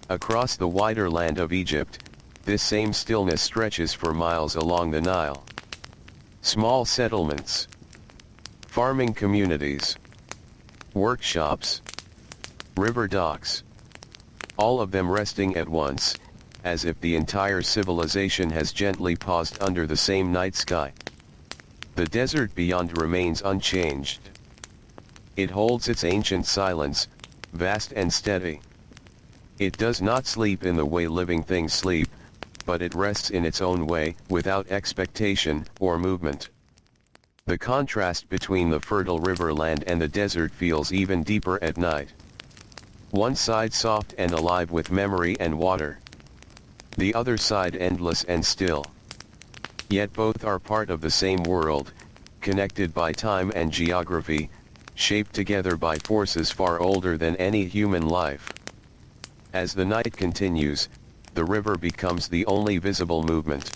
S1: Across the wider land of Egypt, this same stillness stretches for miles along the Nile. Small settlements. Farming communities. Workshops. River docks. All of them resting at once, as if the entire civilization has gently paused under the same night sky. The desert beyond remains unchanged. It holds its ancient silence, vast and steady. It does not sleep in the way living things sleep, but it rests in its own way, without expectation or movement. The contrast between the fertile river land and the desert feels even deeper at night. One side soft and alive with memory and water. The other side endless and still. Yet both are part of the same world, connected by time and geography, shaped together by forces far older than any human life. As the night continues, the river becomes the only visible movement.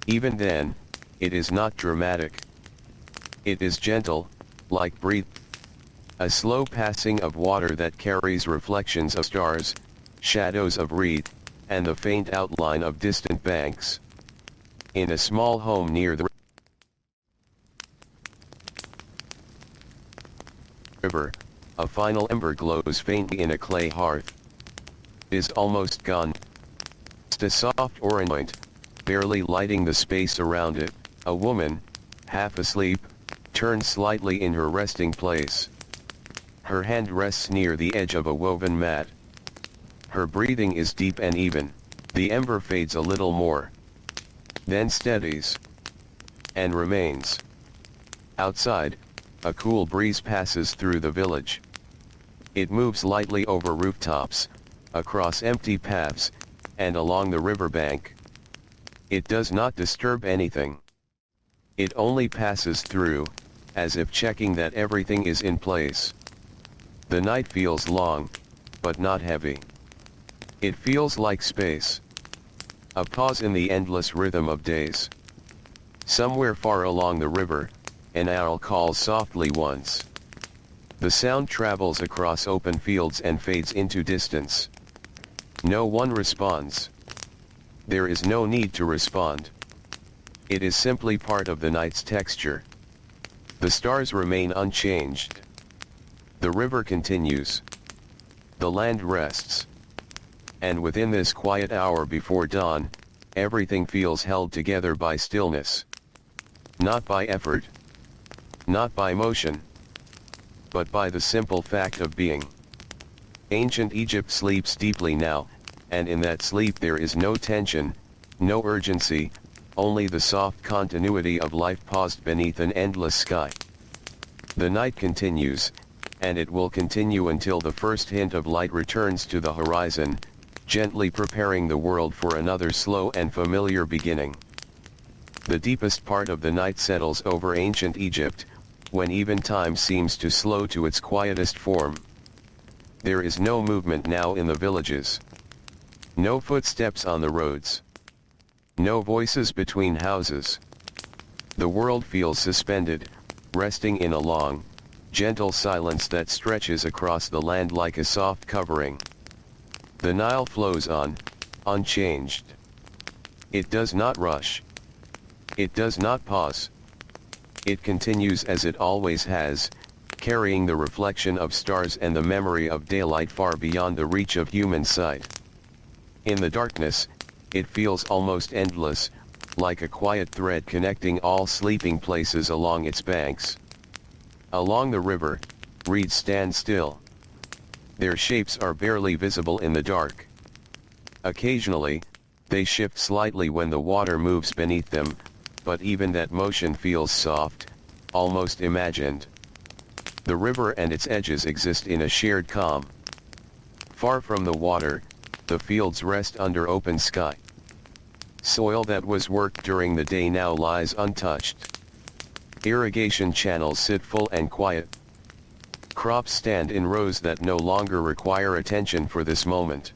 S1: Even then, it is not dramatic. It is gentle, like breathing. A slow passing of water that carries reflections of stars, shadows of reed, and the faint outline of distant banks. In a small home near the river, a final ember glows faintly in a clay hearth. It is almost gone. Just a soft orange, barely lighting the space around it. A woman, half asleep, turns slightly in her resting place. Her hand rests near the edge of a woven mat. Her breathing is deep and even. The ember fades a little more. Then steadies. And remains. Outside, a cool breeze passes through the village. It moves lightly over rooftops, across empty paths, and along the riverbank. It does not disturb anything. It only passes through, as if checking that everything is in place. The night feels long, but not heavy. It feels like space. A pause in the endless rhythm of days. Somewhere far along the river, an owl calls softly once. The sound travels across open fields and fades into distance. No one responds. There is no need to respond. It is simply part of the night's texture. The stars remain unchanged. The river continues. The land rests. And within this quiet hour before dawn, everything feels held together by stillness. Not by effort. Not by motion. But by the simple fact of being. Ancient Egypt sleeps deeply now, and in that sleep there is no tension, no urgency, only the soft continuity of life paused beneath an endless sky. The night continues, and it will continue until the first hint of light returns to the horizon, gently preparing the world for another slow and familiar beginning. The deepest part of the night settles over ancient Egypt, when even time seems to slow to its quietest form. There is no movement now in the villages. No footsteps on the roads. No voices between houses. The world feels suspended, resting in a long, gentle silence that stretches across the land like a soft covering. The Nile flows on, unchanged. It does not rush. It does not pause. It continues as it always has, carrying the reflection of stars and the memory of daylight far beyond the reach of human sight. In the darkness, it feels almost endless, like a quiet thread connecting all sleeping places along its banks. Along the river, reeds stand still. Their shapes are barely visible in the dark. Occasionally, they shift slightly when the water moves beneath them, but even that motion feels soft, almost imagined. The river and its edges exist in a shared calm. Far from the water, the fields rest under open sky. Soil that was worked during the day now lies untouched. Irrigation channels sit full and quiet. Crops stand in rows that no longer require attention for this moment.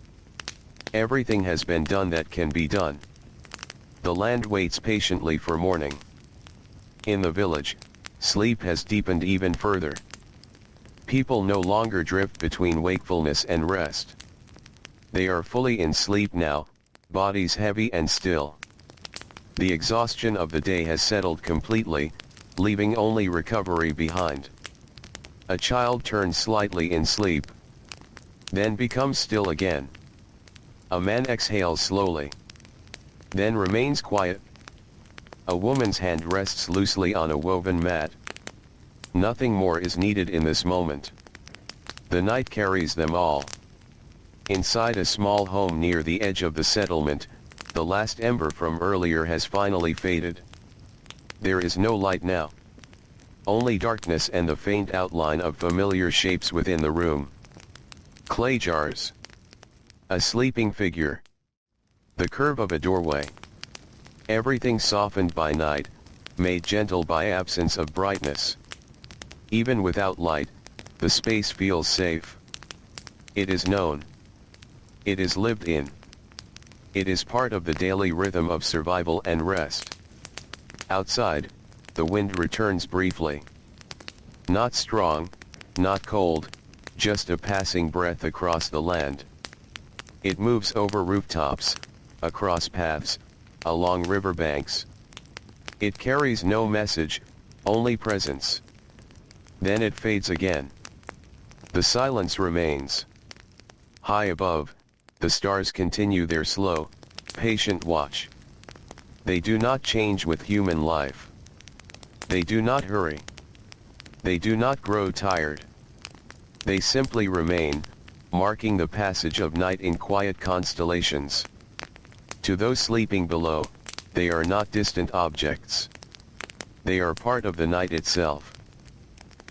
S1: Everything has been done that can be done. The land waits patiently for morning. In the village, sleep has deepened even further. People no longer drift between wakefulness and rest. They are fully in sleep now, bodies heavy and still. The exhaustion of the day has settled completely, leaving only recovery behind. A child turns slightly in sleep, then becomes still again. A man exhales slowly, then remains quiet. A woman's hand rests loosely on a woven mat. Nothing more is needed in this moment. The night carries them all. Inside a small home near the edge of the settlement, the last ember from earlier has finally faded. There is no light now. Only darkness and the faint outline of familiar shapes within the room. Clay jars. A sleeping figure. The curve of a doorway. Everything softened by night, made gentle by absence of brightness. Even without light, the space feels safe. It is known. It is lived in. It is part of the daily rhythm of survival and rest. Outside, the wind returns briefly. Not strong, not cold, just a passing breath across the land. It moves over rooftops, across paths, along riverbanks. It carries no message, only presence. Then it fades again. The silence remains. High above, the stars continue their slow, patient watch. They do not change with human life. They do not hurry. They do not grow tired. They simply remain, marking the passage of night in quiet constellations. To those sleeping below, they are not distant objects. They are part of the night itself.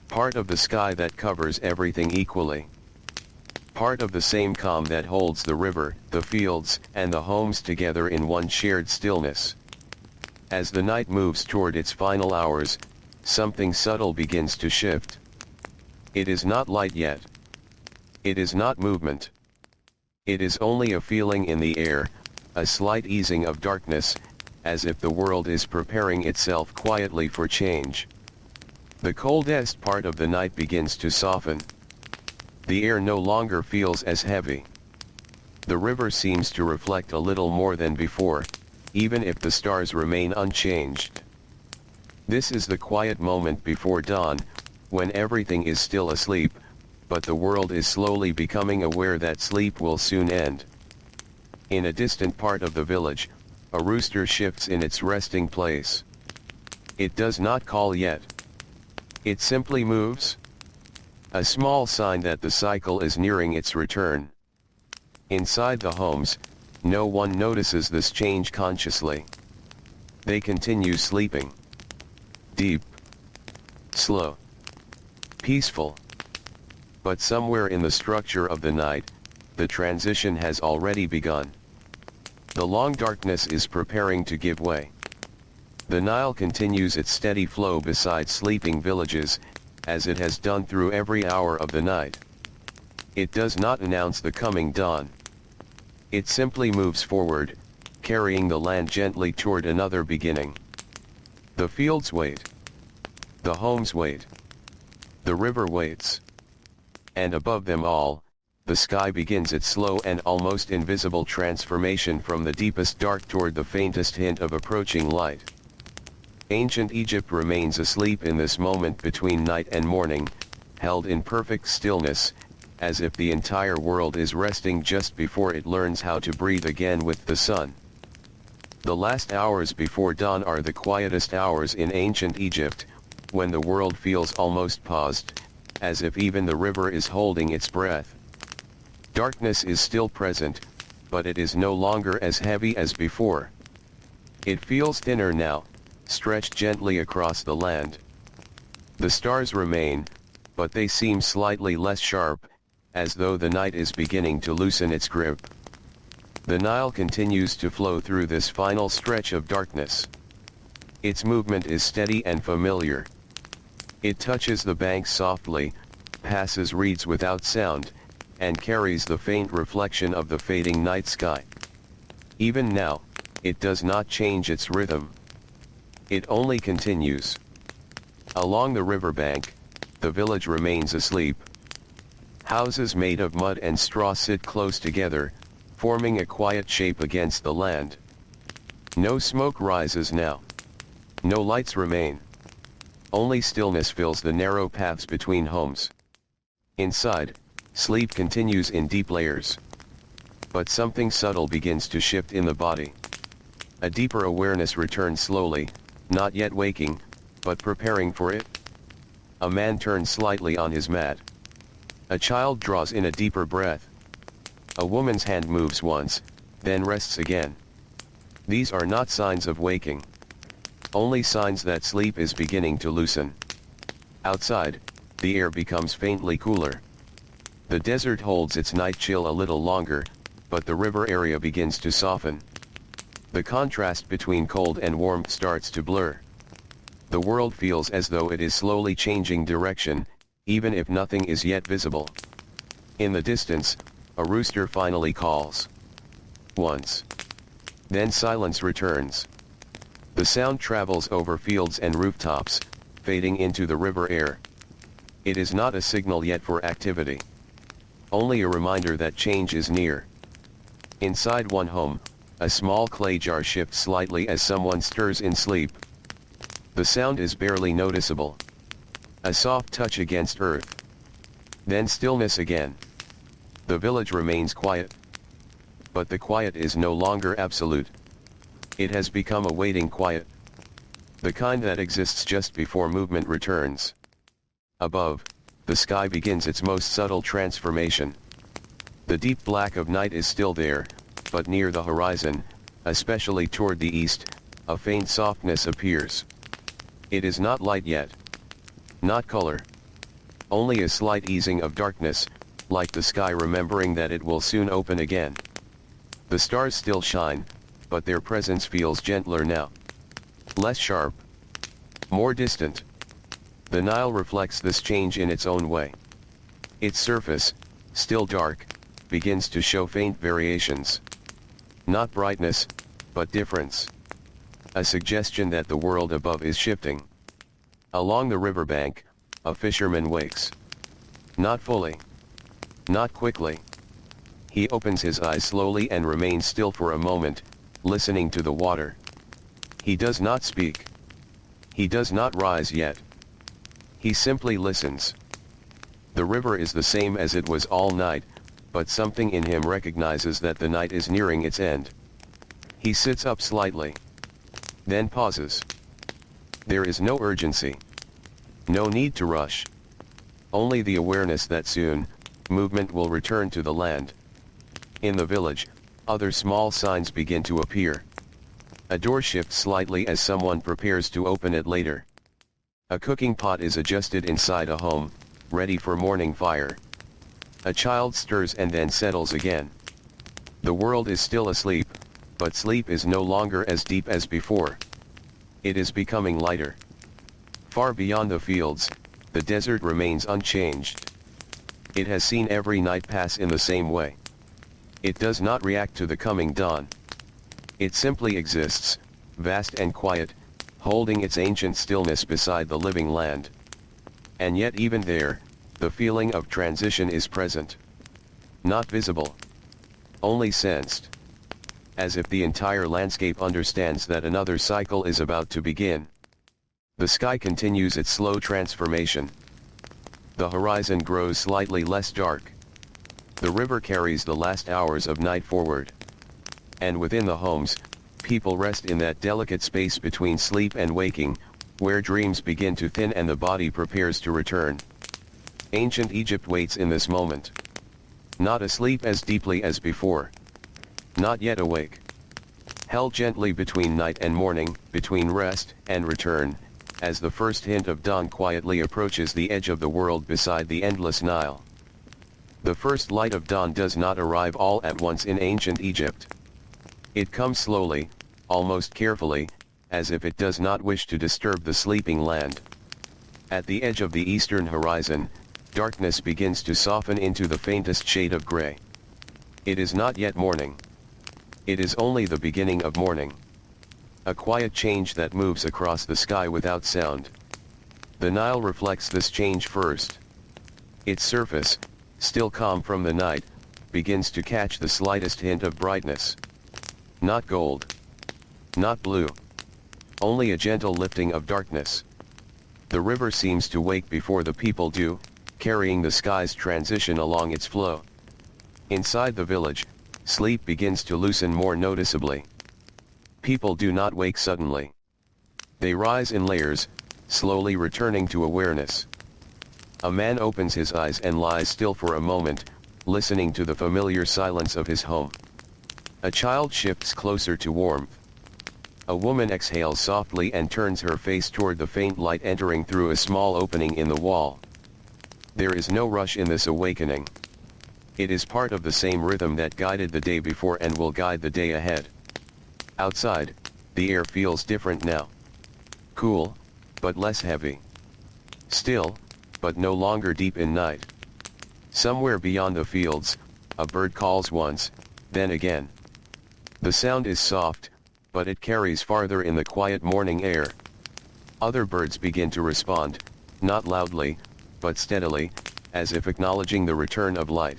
S1: Part of the sky that covers everything equally. part of the same calm that holds the river, the fields, and the homes together in one shared stillness. As the night moves toward its final hours, something subtle begins to shift. It is not light yet. It is not movement. It is only a feeling in the air, a slight easing of darkness, as if the world is preparing itself quietly for change. The coldest part of the night begins to soften. The air no longer feels as heavy. The river seems to reflect a little more than before, even if the stars remain unchanged. This is the quiet moment before dawn, when everything is still asleep, but the world is slowly becoming aware that sleep will soon end. In a distant part of the village, a rooster shifts in its resting place. It does not call yet. It simply moves. A small sign that the cycle is nearing its return. Inside the homes, no one notices this change consciously. They continue sleeping. Deep. Slow. Peaceful. But somewhere in the structure of the night, the transition has already begun. The long darkness is preparing to give way. The Nile continues its steady flow beside sleeping villages, as it has done through every hour of the night. It does not announce the coming dawn. It simply moves forward, carrying the land gently toward another beginning. The fields wait. The homes wait. The river waits. And above them all, the sky begins its slow and almost invisible transformation from the deepest dark toward the faintest hint of approaching light. Ancient Egypt remains asleep in this moment between night and morning, held in perfect stillness, as if the entire world is resting just before it learns how to breathe again with the sun. The last hours before dawn are the quietest hours in ancient Egypt, when the world feels almost paused, as if even the river is holding its breath. Darkness is still present, but it is no longer as heavy as before. It feels thinner now, stretched gently across the land. The stars remain, but they seem slightly less sharp, as though the night is beginning to loosen its grip. The Nile continues to flow through this final stretch of darkness. Its movement is steady and familiar. It touches the banks softly, passes reeds without sound, and carries the faint reflection of the fading night sky. Even now, it does not change its rhythm. It only continues. Along the riverbank, the village remains asleep. Houses made of mud and straw sit close together, forming a quiet shape against the land. No smoke rises now. No lights remain. Only stillness fills the narrow paths between homes. Inside, sleep continues in deep layers. But something subtle begins to shift in the body. A deeper awareness returns slowly, not yet waking, but preparing for it. A man turns slightly on his mat. A child draws in a deeper breath. A woman's hand moves once, then rests again. These are not signs of waking. Only signs that sleep is beginning to loosen. Outside, the air becomes faintly cooler. The desert holds its night chill a little longer, but the river area begins to soften. The contrast between cold and warmth starts to blur. The world feels as though it is slowly changing direction, even if nothing is yet visible. In the distance, a rooster finally calls. Once. Then silence returns. The sound travels over fields and rooftops, fading into the river air. It is not a signal yet for activity. Only a reminder that change is near. Inside one home, a small clay jar shifts slightly as someone stirs in sleep. The sound is barely noticeable. A soft touch against earth. Then stillness again. The village remains quiet. But the quiet is no longer absolute. It has become a waiting quiet. The kind that exists just before movement returns. Above, the sky begins its most subtle transformation. The deep black of night is still there, but near the horizon, especially toward the east, a faint softness appears. It is not light yet. Not color. Only a slight easing of darkness, like the sky remembering that it will soon open again. The stars still shine, but their presence feels gentler now. Less sharp. More distant. The Nile reflects this change in its own way. Its surface, still dark, begins to show faint variations. Not brightness, but difference. A suggestion that the world above is shifting. Along the riverbank, a fisherman wakes. Not fully. Not quickly. He opens his eyes slowly and remains still for a moment, listening to the water. He does not speak. He does not rise yet. He simply listens. The river is the same as it was all night, but something in him recognizes that the night is nearing its end. He sits up slightly. Then pauses. There is no urgency. No need to rush. Only the awareness that soon, movement will return to the land. In the village, other small signs begin to appear. A door shifts slightly as someone prepares to open it later. A cooking pot is adjusted inside a home, ready for morning fire. A child stirs and then settles again. The world is still asleep, but sleep is no longer as deep as before. It is becoming lighter. Far beyond the fields, the desert remains unchanged. It has seen every night pass in the same way. It does not react to the coming dawn. It simply exists, vast and quiet, holding its ancient stillness beside the living land. And yet even there, the feeling of transition is present. Not visible. Only sensed. As if the entire landscape understands that another cycle is about to begin. The sky continues its slow transformation. The horizon grows slightly less dark. The river carries the last hours of night forward. And within the homes, people rest in that delicate space between sleep and waking, where dreams begin to thin and the body prepares to return. Ancient Egypt waits in this moment. Not asleep as deeply as before. Not yet awake. Held gently between night and morning, between rest and return, as the first hint of dawn quietly approaches the edge of the world beside the endless Nile. The first light of dawn does not arrive all at once in ancient Egypt. It comes slowly, almost carefully, as if it does not wish to disturb the sleeping land. At the edge of the eastern horizon, darkness begins to soften into the faintest shade of gray. It is not yet morning. It is only the beginning of morning. A quiet change that moves across the sky without sound. The Nile reflects this change first. Its surface, still calm from the night, begins to catch the slightest hint of brightness. Not gold. Not blue. Only a gentle lifting of darkness. The river seems to wake before the people do, carrying the sky's transition along its flow. Inside the village, sleep begins to loosen more noticeably. People do not wake suddenly. They rise in layers, slowly returning to awareness. A man opens his eyes and lies still for a moment, listening to the familiar silence of his home. A child shifts closer to warmth. A woman exhales softly and turns her face toward the faint light entering through a small opening in the wall. There is no rush in this awakening. It is part of the same rhythm that guided the day before and will guide the day ahead. Outside, the air feels different now. Cool, but less heavy. Still, but no longer deep in night. Somewhere beyond the fields, a bird calls once, then again. The sound is soft, but it carries farther in the quiet morning air. Other birds begin to respond, not loudly, but steadily, as if acknowledging the return of light.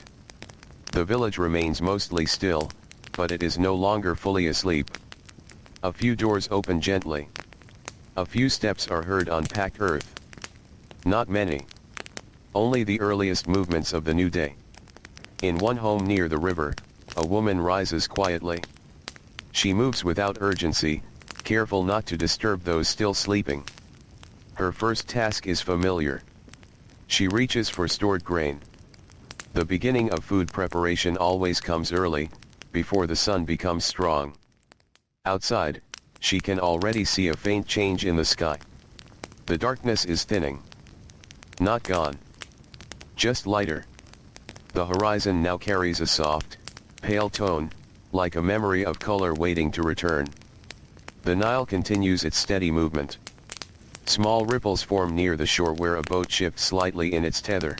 S1: The village remains mostly still, but it is no longer fully asleep. A few doors open gently. A few steps are heard on packed earth. Not many. Only the earliest movements of the new day. In one home near the river, a woman rises quietly. She moves without urgency, careful not to disturb those still sleeping. Her first task is familiar. She reaches for stored grain. The beginning of food preparation always comes early, before the sun becomes strong. Outside, she can already see a faint change in the sky. The darkness is thinning. Not gone. Just lighter. The horizon now carries a soft, pale tone, like a memory of color waiting to return. The Nile continues its steady movement. Small ripples form near the shore where a boat shifts slightly in its tether.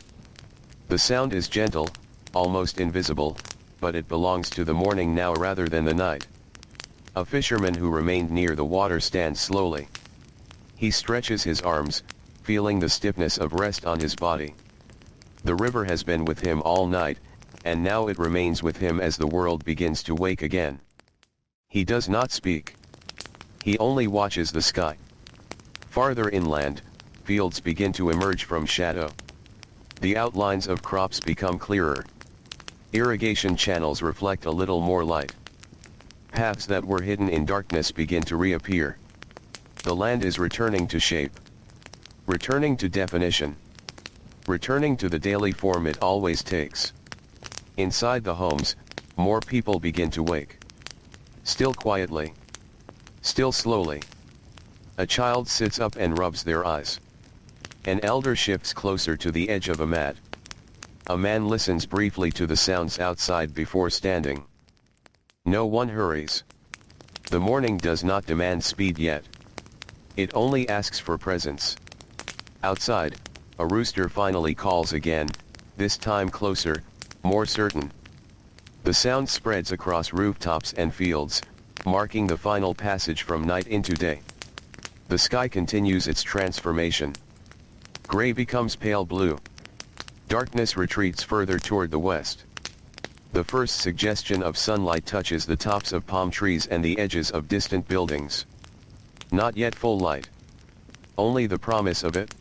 S1: The sound is gentle, almost invisible, but it belongs to the morning now rather than the night. A fisherman who remained near the water stands slowly. He stretches his arms, feeling the stiffness of rest on his body. The river has been with him all night, and now it remains with him as the world begins to wake again. He does not speak. He only watches the sky. Farther inland, fields begin to emerge from shadow. The outlines of crops become clearer. Irrigation channels reflect a little more light. Paths that were hidden in darkness begin to reappear. The land is returning to shape. Returning to definition. Returning to the daily form it always takes. Inside the homes, more people begin to wake. Still quietly. Still slowly. A child sits up and rubs their eyes. An elder shifts closer to the edge of a mat. A man listens briefly to the sounds outside before standing. No one hurries. The morning does not demand speed yet. It only asks for presence. Outside, a rooster finally calls again, this time closer, more certain. The sound spreads across rooftops and fields, marking the final passage from night into day. The sky continues its transformation. Gray becomes pale blue. Darkness retreats further toward the west. The first suggestion of sunlight touches the tops of palm trees and the edges of distant buildings. Not yet full light. Only the promise of it.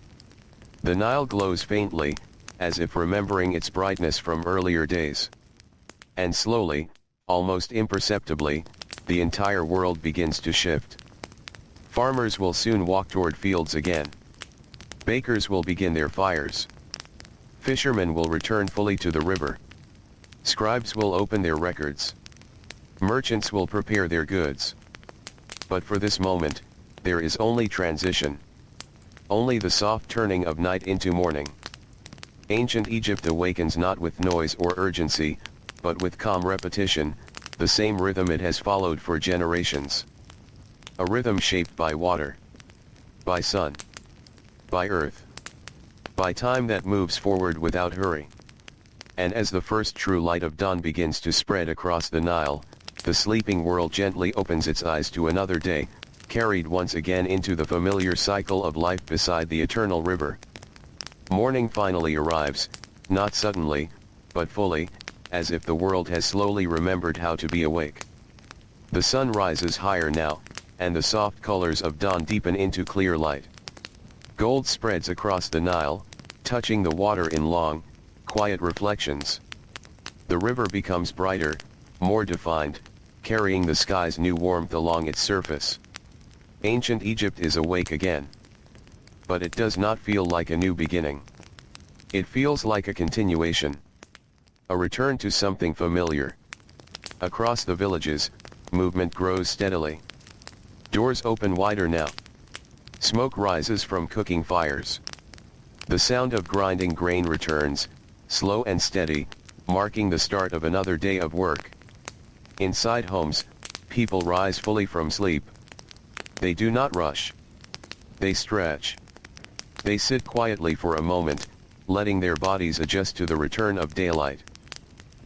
S1: The Nile glows faintly, as if remembering its brightness from earlier days. And slowly, almost imperceptibly, the entire world begins to shift. Farmers will soon walk toward fields again. Bakers will begin their fires. Fishermen will return fully to the river. Scribes will open their records. Merchants will prepare their goods. But for this moment, there is only transition. Only the soft turning of night into morning. Ancient Egypt awakens not with noise or urgency, but with calm repetition, the same rhythm it has followed for generations. A rhythm shaped by water. By sun. By earth. By time that moves forward without hurry. And as the first true light of dawn begins to spread across the Nile, the sleeping world gently opens its eyes to another day, carried once again into the familiar cycle of life beside the eternal river. Morning finally arrives, not suddenly, but fully, as if the world has slowly remembered how to be awake. The sun rises higher now, and the soft colors of dawn deepen into clear light. Gold spreads across the Nile, touching the water in long, quiet reflections. The river becomes brighter, more defined, carrying the sky's new warmth along its surface. Ancient Egypt is awake again. But it does not feel like a new beginning. It feels like a continuation. A return to something familiar. Across the villages, movement grows steadily. Doors open wider now. Smoke rises from cooking fires. The sound of grinding grain returns, slow and steady, marking the start of another day of work. Inside homes, people rise fully from sleep. They do not rush. They stretch. They sit quietly for a moment, letting their bodies adjust to the return of daylight.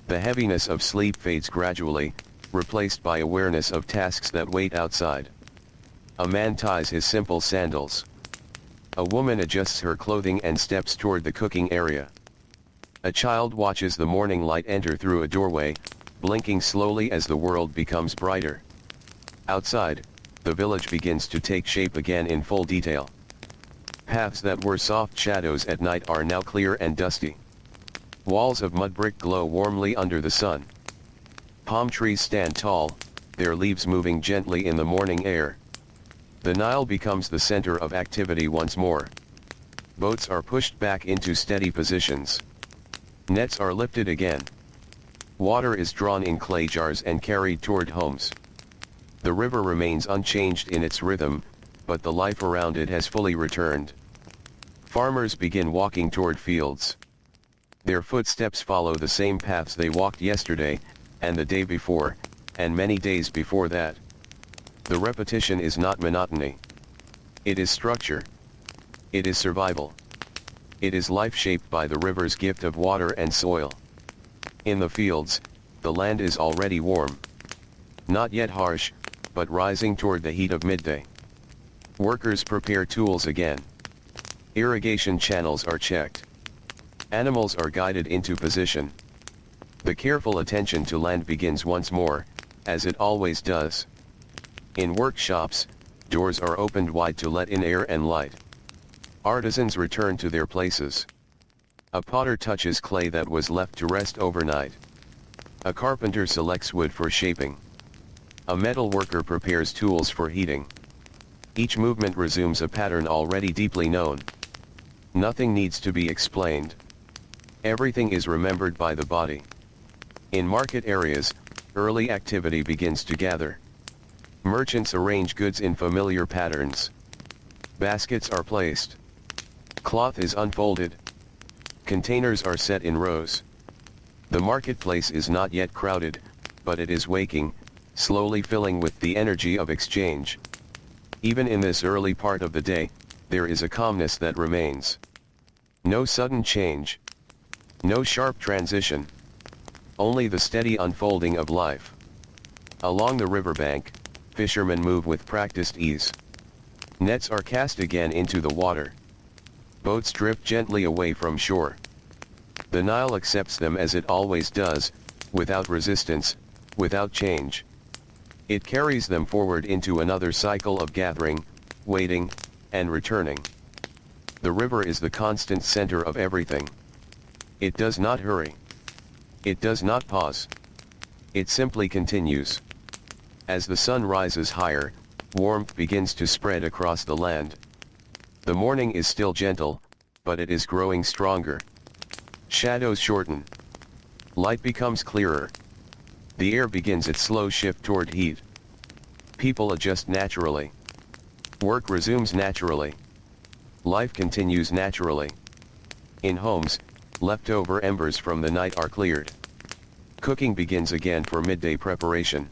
S1: The heaviness of sleep fades gradually, replaced by awareness of tasks that wait outside. A man ties his simple sandals. A woman adjusts her clothing and steps toward the cooking area. A child watches the morning light enter through a doorway, blinking slowly as the world becomes brighter. Outside, the village begins to take shape again in full detail. Paths that were soft shadows at night are now clear and dusty. Walls of mud brick glow warmly under the sun. Palm trees stand tall, their leaves moving gently in the morning air. The Nile becomes the center of activity once more. Boats are pushed back into steady positions. Nets are lifted again. Water is drawn in clay jars and carried toward homes. The river remains unchanged in its rhythm, but the life around it has fully returned. Farmers begin walking toward fields. Their footsteps follow the same paths they walked yesterday, and the day before, and many days before that. The repetition is not monotony. It is structure. It is survival. It is life shaped by the river's gift of water and soil. In the fields, the land is already warm. Not yet harsh, but rising toward the heat of midday. Workers prepare tools again. Irrigation channels are checked. Animals are guided into position. The careful attention to land begins once more, as it always does. In workshops, doors are opened wide to let in air and light. Artisans return to their places. A potter touches clay that was left to rest overnight. A carpenter selects wood for shaping. A metal worker prepares tools for heating. Each movement resumes a pattern already deeply known. Nothing needs to be explained. Everything is remembered by the body. In market areas, early activity begins to gather. Merchants arrange goods in familiar patterns. Baskets are placed. Cloth is unfolded. Containers are set in rows. The marketplace is not yet crowded, but it is waking, slowly filling with the energy of exchange. Even in this early part of the day, there is a calmness that remains. No sudden change. No sharp transition. Only the steady unfolding of life. Along the riverbank, fishermen move with practiced ease. Nets are cast again into the water. Boats drift gently away from shore. The Nile accepts them as it always does, without resistance, without change. It carries them forward into another cycle of gathering, waiting, and returning. The river is the constant center of everything. It does not hurry. It does not pause. It simply continues. As the sun rises higher, warmth begins to spread across the land. The morning is still gentle, but it is growing stronger. Shadows shorten. Light becomes clearer. The air begins its slow shift toward heat. People adjust naturally. Work resumes naturally. Life continues naturally. In homes, leftover embers from the night are cleared. Cooking begins again for midday preparation.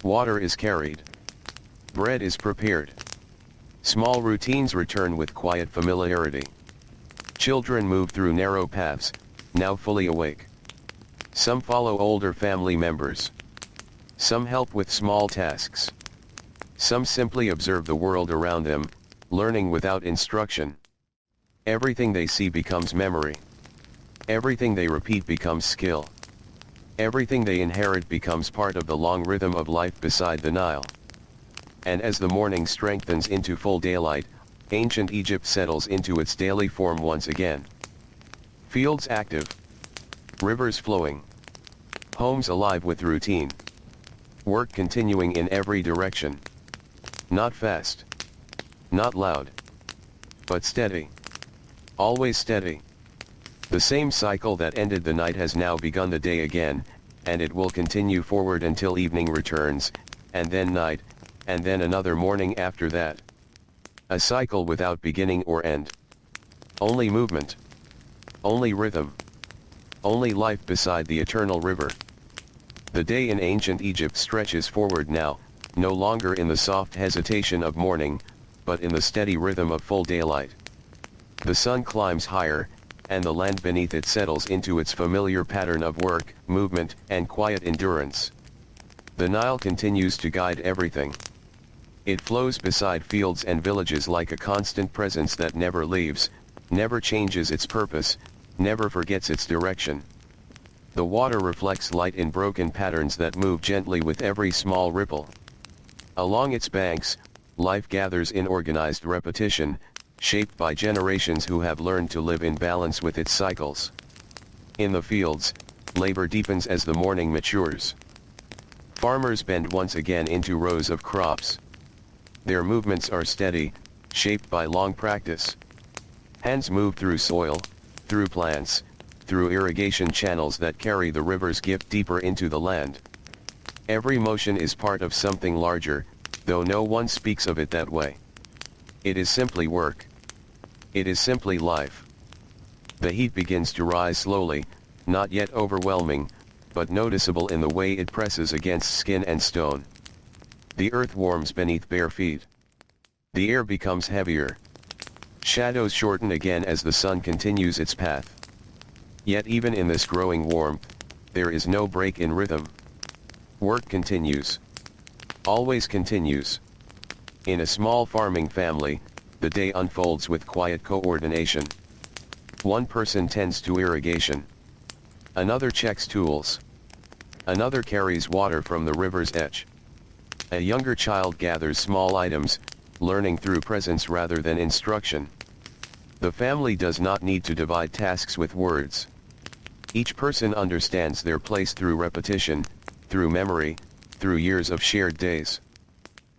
S1: Water is carried. Bread is prepared. Small routines return with quiet familiarity. Children move through narrow paths, now fully awake. Some follow older family members. Some help with small tasks. Some simply observe the world around them, learning without instruction. Everything they see becomes memory. Everything they repeat becomes skill. Everything they inherit becomes part of the long rhythm of life beside the Nile. And as the morning strengthens into full daylight, ancient Egypt settles into its daily form once again. Fields active. Rivers flowing. Homes alive with routine. Work continuing in every direction. Not fast. Not loud. But steady. Always steady. The same cycle that ended the night has now begun the day again, and it will continue forward until evening returns, and then night, and then another morning after that. A cycle without beginning or end. Only movement. Only rhythm. Only life beside the eternal river. The day in ancient Egypt stretches forward now, no longer in the soft hesitation of morning, but in the steady rhythm of full daylight. The sun climbs higher, and the land beneath it settles into its familiar pattern of work, movement, and quiet endurance. The Nile continues to guide everything. It flows beside fields and villages like a constant presence that never leaves, never changes its purpose, never forgets its direction. The water reflects light in broken patterns that move gently with every small ripple. Along its banks, life gathers in organized repetition, shaped by generations who have learned to live in balance with its cycles. In the fields, labor deepens as the morning matures. Farmers bend once again into rows of crops. Their movements are steady, shaped by long practice. Hands move through soil, through plants, through irrigation channels that carry the river's gift deeper into the land. Every motion is part of something larger, though no one speaks of it that way. It is simply work. It is simply life. The heat begins to rise slowly, not yet overwhelming, but noticeable in the way it presses against skin and stone. The earth warms beneath bare feet. The air becomes heavier. Shadows shorten again as the sun continues its path. Yet even in this growing warmth, there is no break in rhythm. Work continues. Always continues. In a small farming family, the day unfolds with quiet coordination. One person tends to irrigation. Another checks tools. Another carries water from the river's edge. A younger child gathers small items, learning through presence rather than instruction. The family does not need to divide tasks with words. Each person understands their place through repetition, through memory, through years of shared days.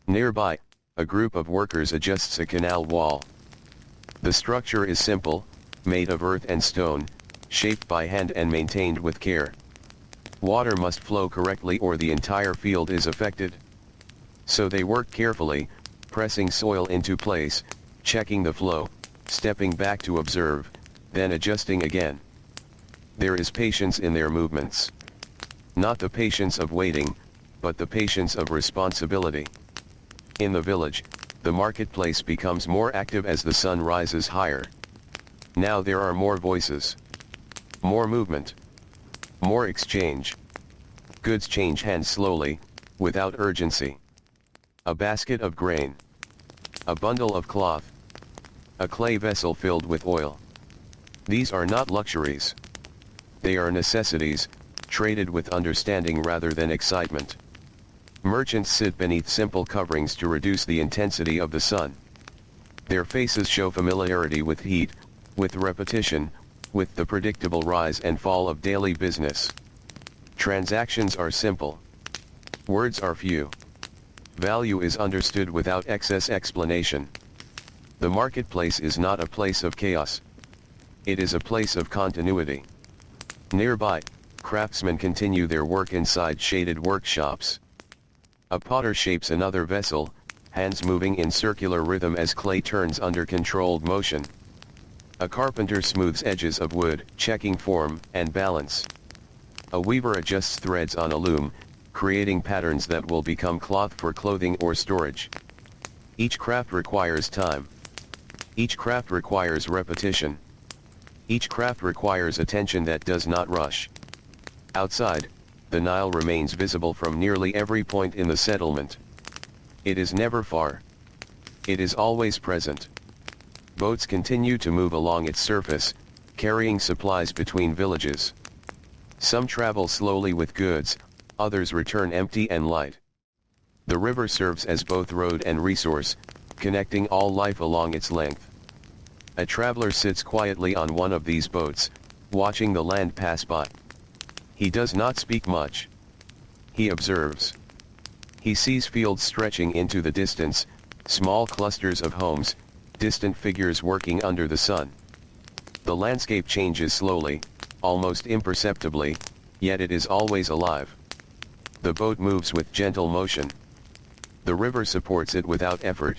S1: Nearby, a group of workers adjusts a canal wall. The structure is simple, made of earth and stone, shaped by hand and maintained with care. Water must flow correctly or the entire field is affected. So they work carefully, pressing soil into place, checking the flow, stepping back to observe, then adjusting again. There is patience in their movements. Not the patience of waiting, but the patience of responsibility. In the village, the marketplace becomes more active as the sun rises higher. Now there are more voices. More movement. More exchange. Goods change hands slowly, without urgency. A basket of grain. A bundle of cloth. A clay vessel filled with oil. These are not luxuries. They are necessities, traded with understanding rather than excitement. Merchants sit beneath simple coverings to reduce the intensity of the sun. Their faces show familiarity with heat, with repetition, with the predictable rise and fall of daily business. Transactions are simple. Words are few. Value is understood without excess explanation. The marketplace is not a place of chaos. It is a place of continuity. Nearby, craftsmen continue their work inside shaded workshops. A potter shapes another vessel, hands moving in circular rhythm as clay turns under controlled motion. A carpenter smooths edges of wood, checking form and balance. A weaver adjusts threads on a loom, creating patterns that will become cloth for clothing or storage. Each craft requires time. Each craft requires repetition. Each craft requires attention that does not rush. Outside, the Nile remains visible from nearly every point in the settlement. It is never far. It is always present. Boats continue to move along its surface, carrying supplies between villages. Some travel slowly with goods, others return empty and light. The river serves as both road and resource, connecting all life along its length. A traveler sits quietly on one of these boats, watching the land pass by. He does not speak much. He observes. He sees fields stretching into the distance, small clusters of homes, distant figures working under the sun. The landscape changes slowly, almost imperceptibly, yet it is always alive. The boat moves with gentle motion. The river supports it without effort.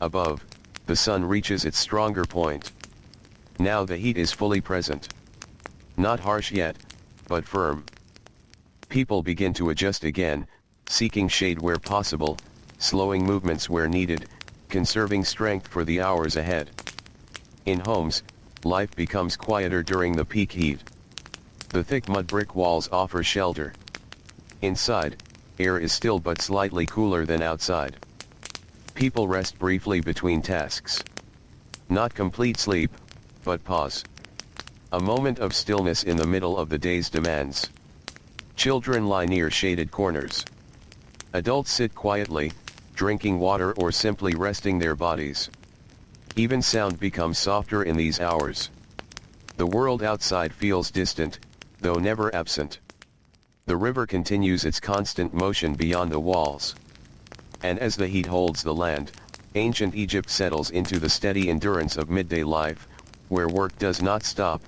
S1: Above, the sun reaches its stronger point. Now the heat is fully present. Not harsh yet, but firm. People begin to adjust again, seeking shade where possible, slowing movements where needed, conserving strength for the hours ahead. In homes, life becomes quieter during the peak heat. The thick mud brick walls offer shelter. Inside, air is still but slightly cooler than outside. People rest briefly between tasks. Not complete sleep, but pause. A moment of stillness in the middle of the day's demands. Children lie near shaded corners. Adults sit quietly, drinking water or simply resting their bodies. Even sound becomes softer in these hours. The world outside feels distant, though never absent. The river continues its constant motion beyond the walls. And as the heat holds the land, ancient Egypt settles into the steady endurance of midday life, where work does not stop,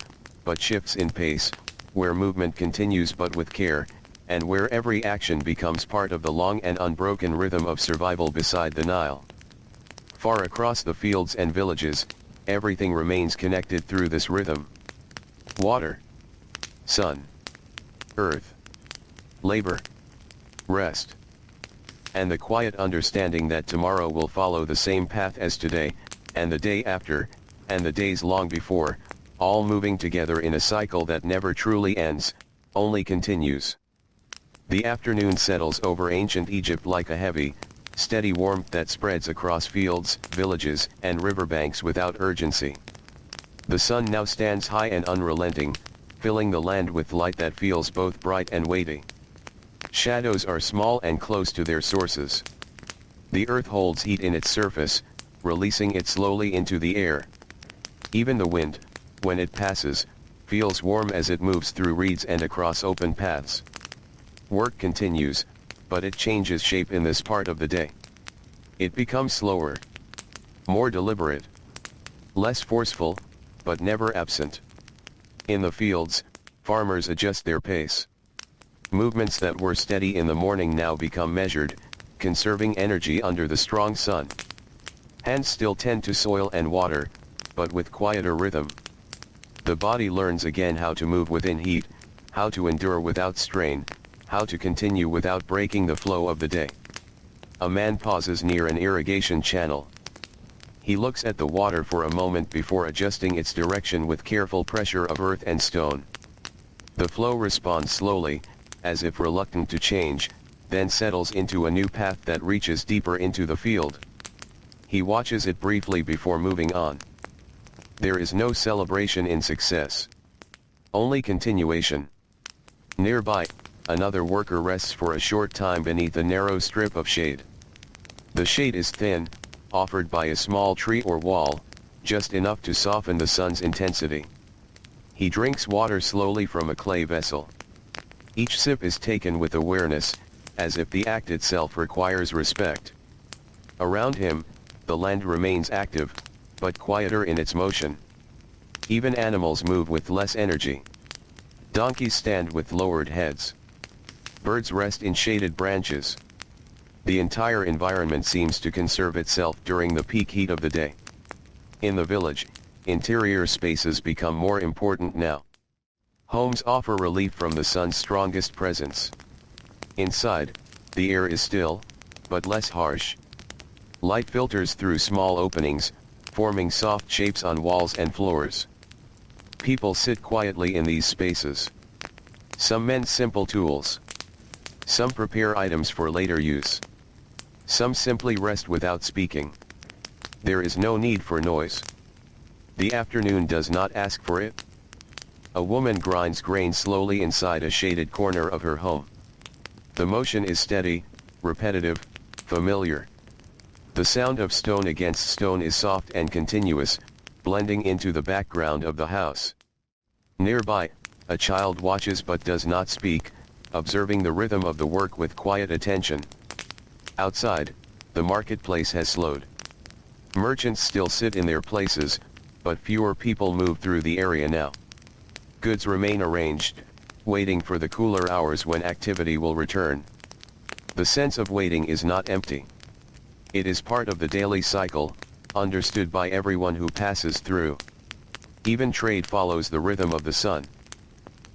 S1: but shifts in pace, where movement continues but with care, and where every action becomes part of the long and unbroken rhythm of survival beside the Nile. Far across the fields and villages, everything remains connected through this rhythm. Water, sun, earth, labor, rest, and the quiet understanding that tomorrow will follow the same path as today, and the day after, and the days long before, all moving together in a cycle that never truly ends, only continues. The afternoon settles over ancient Egypt like a heavy, steady warmth that spreads across fields, villages, and riverbanks without urgency. The sun now stands high and unrelenting, filling the land with light that feels both bright and weighty. Shadows are small and close to their sources. The earth holds heat in its surface, releasing it slowly into the air. Even the wind, when it passes, feels warm as it moves through reeds and across open paths. Work continues, but it changes shape in this part of the day. It becomes slower, more deliberate, less forceful, but never absent. In the fields, farmers adjust their pace. Movements that were steady in the morning now become measured, conserving energy under the strong sun. Hands still tend to soil and water, but with quieter rhythm. The body learns again how to move within heat, how to endure without strain, how to continue without breaking the flow of the day. A man pauses near an irrigation channel. He looks at the water for a moment before adjusting its direction with careful pressure of earth and stone. The flow responds slowly, as if reluctant to change, then settles into a new path that reaches deeper into the field. He watches it briefly before moving on. There is no celebration in success. Only continuation. Nearby, another worker rests for a short time beneath a narrow strip of shade. The shade is thin, offered by a small tree or wall, just enough to soften the sun's intensity. He drinks water slowly from a clay vessel. Each sip is taken with awareness, as if the act itself requires respect. Around him, the land remains active, but quieter in its motion. Even animals move with less energy. Donkeys stand with lowered heads. Birds rest in shaded branches. The entire environment seems to conserve itself during the peak heat of the day. In the village, interior spaces become more important now. Homes offer relief from the sun's strongest presence. Inside, the air is still, but less harsh. Light filters through small openings, forming soft shapes on walls and floors. People sit quietly in these spaces. Some mend simple tools. Some prepare items for later use. Some simply rest without speaking. There is no need for noise. The afternoon does not ask for it. A woman grinds grain slowly inside a shaded corner of her home. The motion is steady, repetitive, familiar. The sound of stone against stone is soft and continuous, blending into the background of the house. Nearby, a child watches but does not speak, observing the rhythm of the work with quiet attention. Outside, the marketplace has slowed. Merchants still sit in their places, but fewer people move through the area now. Goods remain arranged, waiting for the cooler hours when activity will return. The sense of waiting is not empty. It is part of the daily cycle, understood by everyone who passes through. Even trade follows the rhythm of the sun.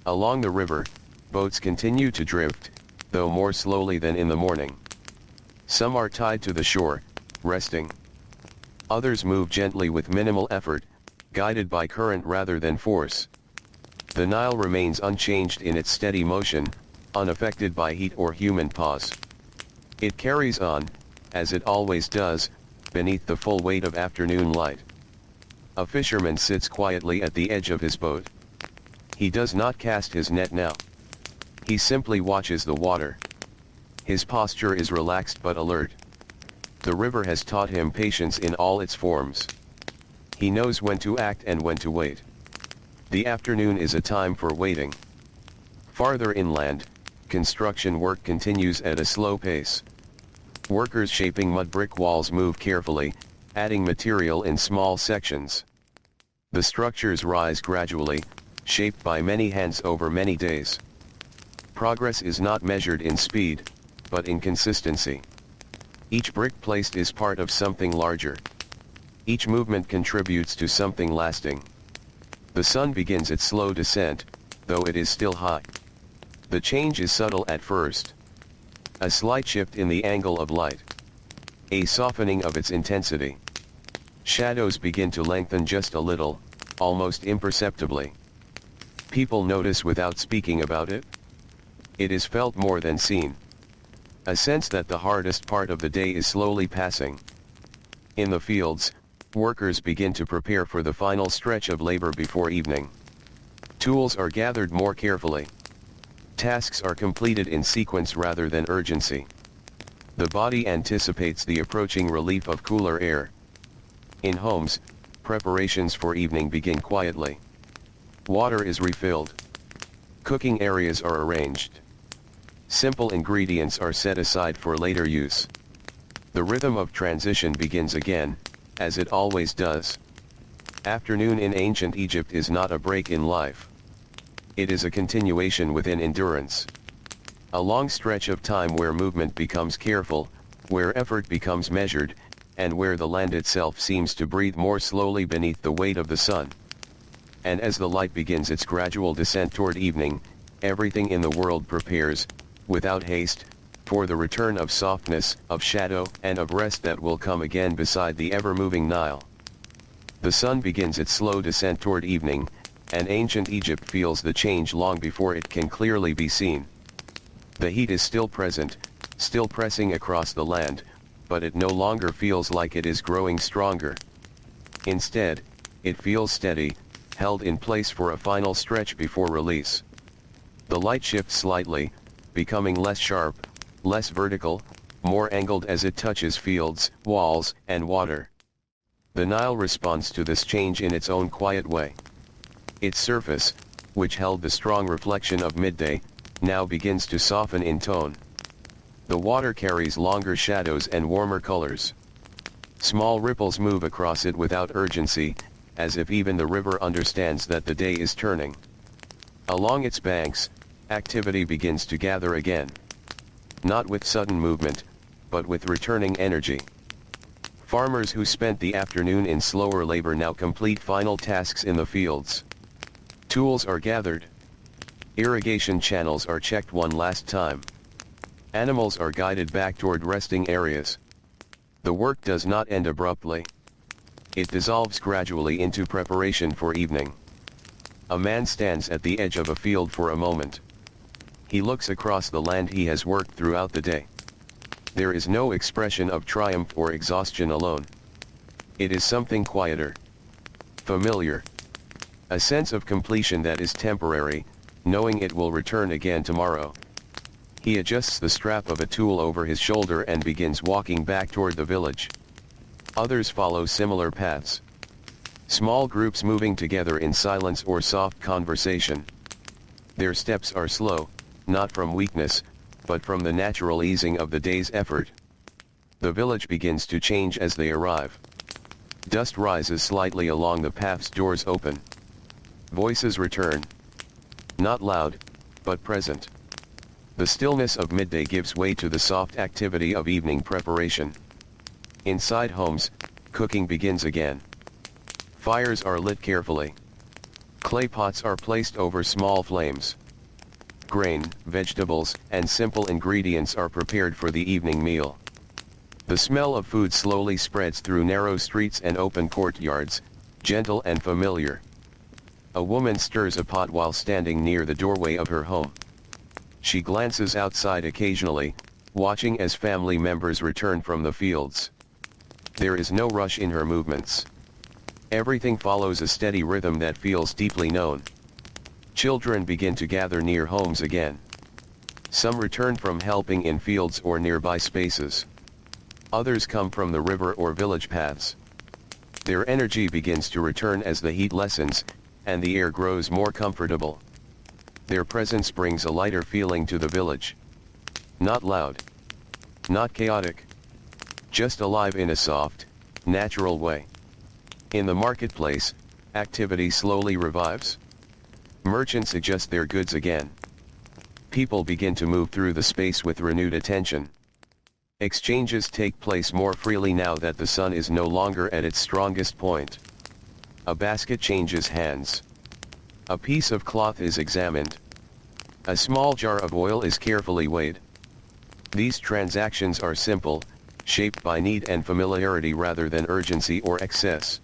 S1: Along the river, boats continue to drift, though more slowly than in the morning. Some are tied to the shore, resting. Others move gently with minimal effort, guided by current rather than force. The Nile remains unchanged in its steady motion, unaffected by heat or human pause. It carries on, as it always does, beneath the full weight of afternoon light. A fisherman sits quietly at the edge of his boat. He does not cast his net now. He simply watches the water. His posture is relaxed but alert. The river has taught him patience in all its forms. He knows when to act and when to wait. The afternoon is a time for waiting. Farther inland, construction work continues at a slow pace. Workers shaping mud brick walls move carefully, adding material in small sections. The structures rise gradually, shaped by many hands over many days. Progress is not measured in speed, but in consistency. Each brick placed is part of something larger. Each movement contributes to something lasting. The sun begins its slow descent, though it is still high. The change is subtle at first. A slight shift in the angle of light. A softening of its intensity. Shadows begin to lengthen just a little, almost imperceptibly. People notice without speaking about it. It is felt more than seen. A sense that the hardest part of the day is slowly passing. In the fields, workers begin to prepare for the final stretch of labor before evening. Tools are gathered more carefully. Tasks are completed in sequence rather than urgency. The body anticipates the approaching relief of cooler air. In homes, preparations for evening begin quietly. Water is refilled. Cooking areas are arranged. Simple ingredients are set aside for later use. The rhythm of transition begins again, as it always does. Afternoon in ancient Egypt is not a break in life. It is a continuation within endurance. A long stretch of time where movement becomes careful, where effort becomes measured, and where the land itself seems to breathe more slowly beneath the weight of the sun. And as the light begins its gradual descent toward evening, everything in the world prepares, without haste, for the return of softness, of shadow, and of rest that will come again beside the ever-moving Nile. The sun begins its slow descent toward evening, and ancient Egypt feels the change long before it can clearly be seen. The heat is still present, still pressing across the land, but it no longer feels like it is growing stronger. Instead, it feels steady, held in place for a final stretch before release. The light shifts slightly, becoming less sharp, less vertical, more angled as it touches fields, walls, and water. The Nile responds to this change in its own quiet way. Its surface, which held the strong reflection of midday, now begins to soften in tone. The water carries longer shadows and warmer colors. Small ripples move across it without urgency, as if even the river understands that the day is turning. Along its banks, activity begins to gather again. Not with sudden movement, but with returning energy. Farmers who spent the afternoon in slower labor now complete final tasks in the fields. Tools are gathered. Irrigation channels are checked one last time. Animals are guided back toward resting areas. The work does not end abruptly. It dissolves gradually into preparation for evening. A man stands at the edge of a field for a moment. He looks across the land he has worked throughout the day. There is no expression of triumph or exhaustion alone. It is something quieter. Familiar. A sense of completion that is temporary, knowing it will return again tomorrow. He adjusts the strap of a tool over his shoulder and begins walking back toward the village. Others follow similar paths. Small groups moving together in silence or soft conversation. Their steps are slow, not from weakness, but from the natural easing of the day's effort. The village begins to change as they arrive. Dust rises slightly along the paths, doors open. Voices return. Not loud, but present. The stillness of midday gives way to the soft activity of evening preparation. Inside homes, cooking begins again. Fires are lit carefully. Clay pots are placed over small flames. Grain, vegetables, and simple ingredients are prepared for the evening meal. The smell of food slowly spreads through narrow streets and open courtyards, gentle and familiar. A woman stirs a pot while standing near the doorway of her home. She glances outside occasionally, watching as family members return from the fields. There is no rush in her movements. Everything follows a steady rhythm that feels deeply known. Children begin to gather near homes again. Some return from helping in fields or nearby spaces. Others come from the river or village paths. Their energy begins to return as the heat lessens, and the air grows more comfortable. Their presence brings a lighter feeling to the village. Not loud. Not chaotic. Just alive in a soft, natural way. In the marketplace, activity slowly revives. Merchants adjust their goods again. People begin to move through the space with renewed attention. Exchanges take place more freely now that the sun is no longer at its strongest point. A basket changes hands. A piece of cloth is examined. A small jar of oil is carefully weighed. These transactions are simple, shaped by need and familiarity rather than urgency or excess.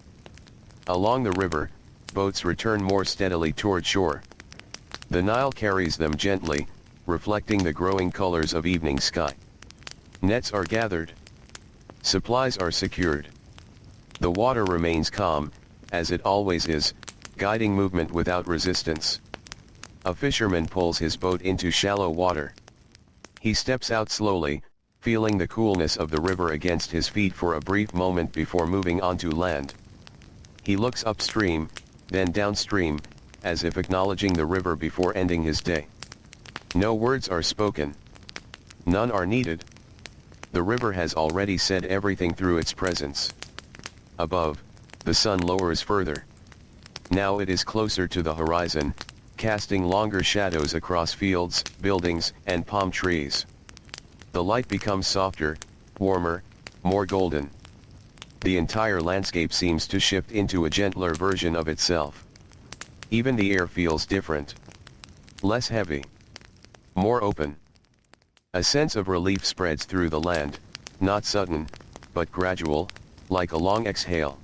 S1: Along the river, boats return more steadily toward shore. The Nile carries them gently, reflecting the growing colors of evening sky. Nets are gathered. Supplies are secured. The water remains calm, as it always is, guiding movement without resistance. A fisherman pulls his boat into shallow water. He steps out slowly, feeling the coolness of the river against his feet for a brief moment before moving onto land. He looks upstream, then downstream, as if acknowledging the river before ending his day. No words are spoken. None are needed. The river has already said everything through its presence. Above, the sun lowers further. Now it is closer to the horizon, casting longer shadows across fields, buildings, and palm trees. The light becomes softer, warmer, more golden. The entire landscape seems to shift into a gentler version of itself. Even the air feels different. Less heavy. More open. A sense of relief spreads through the land, not sudden, but gradual, like a long exhale.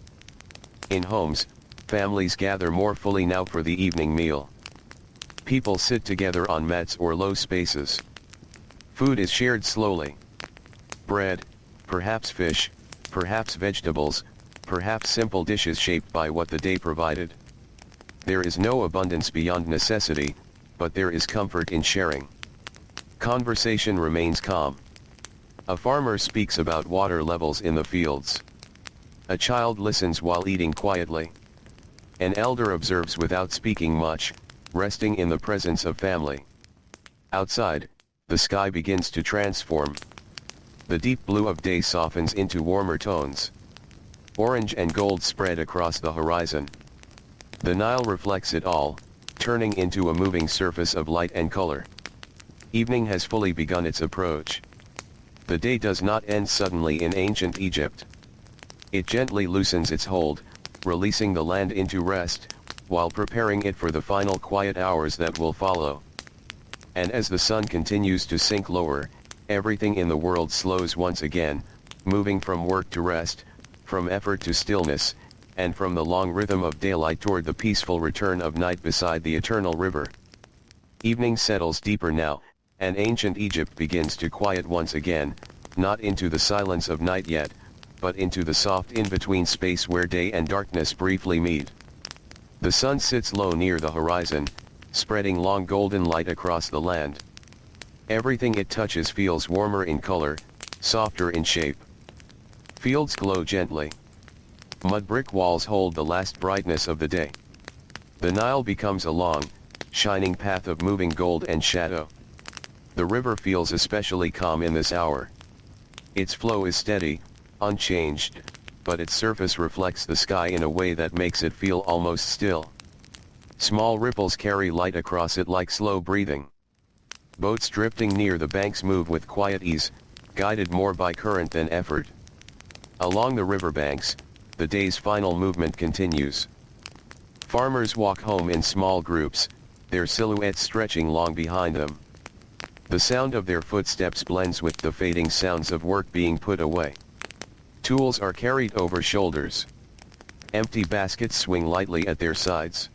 S1: In homes, families gather more fully now for the evening meal. People sit together on mats or low spaces. Food is shared slowly. Bread, perhaps fish, perhaps vegetables, perhaps simple dishes shaped by what the day provided. There is no abundance beyond necessity, but there is comfort in sharing. Conversation remains calm. A farmer speaks about water levels in the fields. A child listens while eating quietly. An elder observes without speaking much, resting in the presence of family. Outside, the sky begins to transform. The deep blue of day softens into warmer tones. Orange and gold spread across the horizon. The Nile reflects it all, turning into a moving surface of light and color. Evening has fully begun its approach. The day does not end suddenly in ancient Egypt. It gently loosens its hold, releasing the land into rest, while preparing it for the final quiet hours that will follow. And as the sun continues to sink lower, everything in the world slows once again, moving from work to rest, from effort to stillness, and from the long rhythm of daylight toward the peaceful return of night beside the eternal river. Evening settles deeper now, and ancient Egypt begins to quiet once again, not into the silence of night yet, but into the soft in-between space where day and darkness briefly meet. The sun sits low near the horizon, spreading long golden light across the land. Everything it touches feels warmer in color, softer in shape. Fields glow gently. Mud brick walls hold the last brightness of the day. The Nile becomes a long, shining path of moving gold and shadow. The river feels especially calm in this hour. Its flow is steady, unchanged, but its surface reflects the sky in a way that makes it feel almost still. Small ripples carry light across it like slow breathing. Boats drifting near the banks move with quiet ease, guided more by current than effort. Along the riverbanks, the day's final movement continues. Farmers walk home in small groups, their silhouettes stretching long behind them. The sound of their footsteps blends with the fading sounds of work being put away. Tools are carried over shoulders. Empty baskets swing lightly at their sides.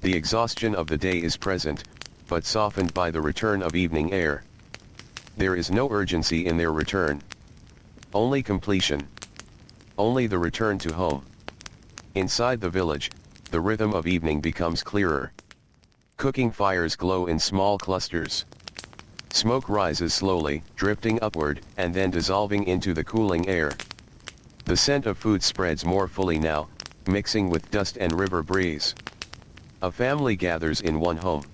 S1: The exhaustion of the day is present, but softened by the return of evening air. There is no urgency in their return. Only completion. Only the return to home. Inside the village, the rhythm of evening becomes clearer. Cooking fires glow in small clusters. Smoke rises slowly, drifting upward, and then dissolving into the cooling air. The scent of food spreads more fully now, mixing with dust and river breeze. A family gathers in one home.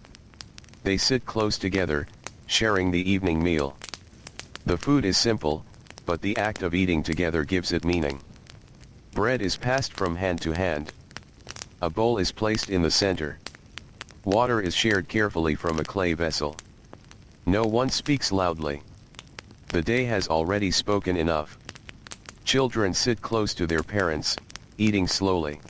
S1: They sit close together, sharing the evening meal. The food is simple, but the act of eating together gives it meaning. Bread is passed from hand to hand. A bowl is placed in the center. Water is shared carefully from a clay vessel. No one speaks loudly. The day has already spoken enough. Children sit close to their parents, eating slowly.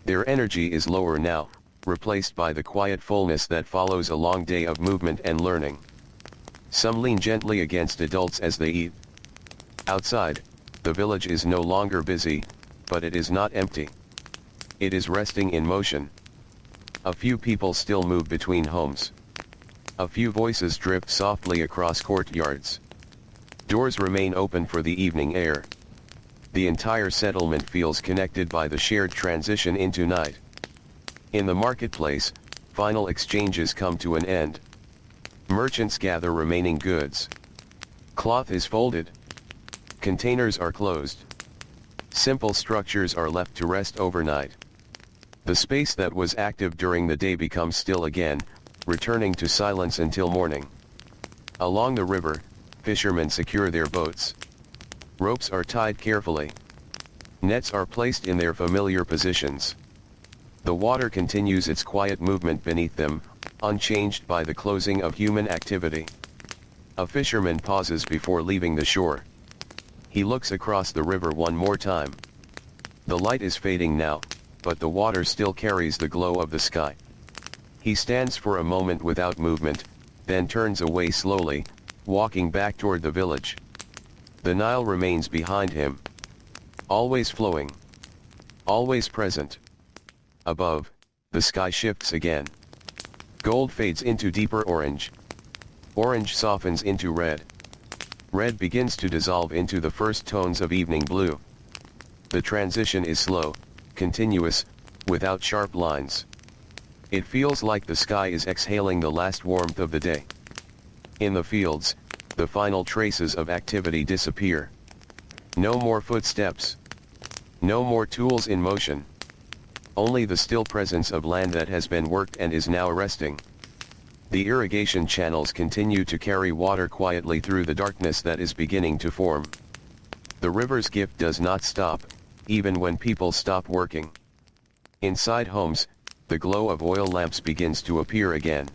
S1: Their energy is lower now, replaced by the quiet fullness that follows a long day of movement and learning. Some lean gently against adults as they eat. Outside, the village is no longer busy, but it is not empty. It is resting in motion. A few people still move between homes. A few voices drift softly across courtyards. Doors remain open for the evening air. The entire settlement feels connected by the shared transition into night. In the marketplace, final exchanges come to an end. Merchants gather remaining goods. Cloth is folded. Containers are closed. Simple structures are left to rest overnight. The space that was active during the day becomes still again, returning to silence until morning. Along the river, fishermen secure their boats. Ropes are tied carefully. Nets are placed in their familiar positions. The water continues its quiet movement beneath them, unchanged by the closing of human activity. A fisherman pauses before leaving the shore. He looks across the river one more time. The light is fading now, but the water still carries the glow of the sky. He stands for a moment without movement, then turns away slowly, walking back toward the village. The Nile remains behind him. Always flowing. Always present. Above, the sky shifts again. Gold fades into deeper orange. Orange softens into red. Red begins to dissolve into the first tones of evening blue. The transition is slow, continuous, without sharp lines. It feels like the sky is exhaling the last warmth of the day. In the fields, the final traces of activity disappear. No more footsteps. No more tools in motion. Only the still presence of land that has been worked and is now resting. The irrigation channels continue to carry water quietly through the darkness that is beginning to form. The river's gift does not stop, even when people stop working. Inside homes, the glow of oil lamps begins to appear again.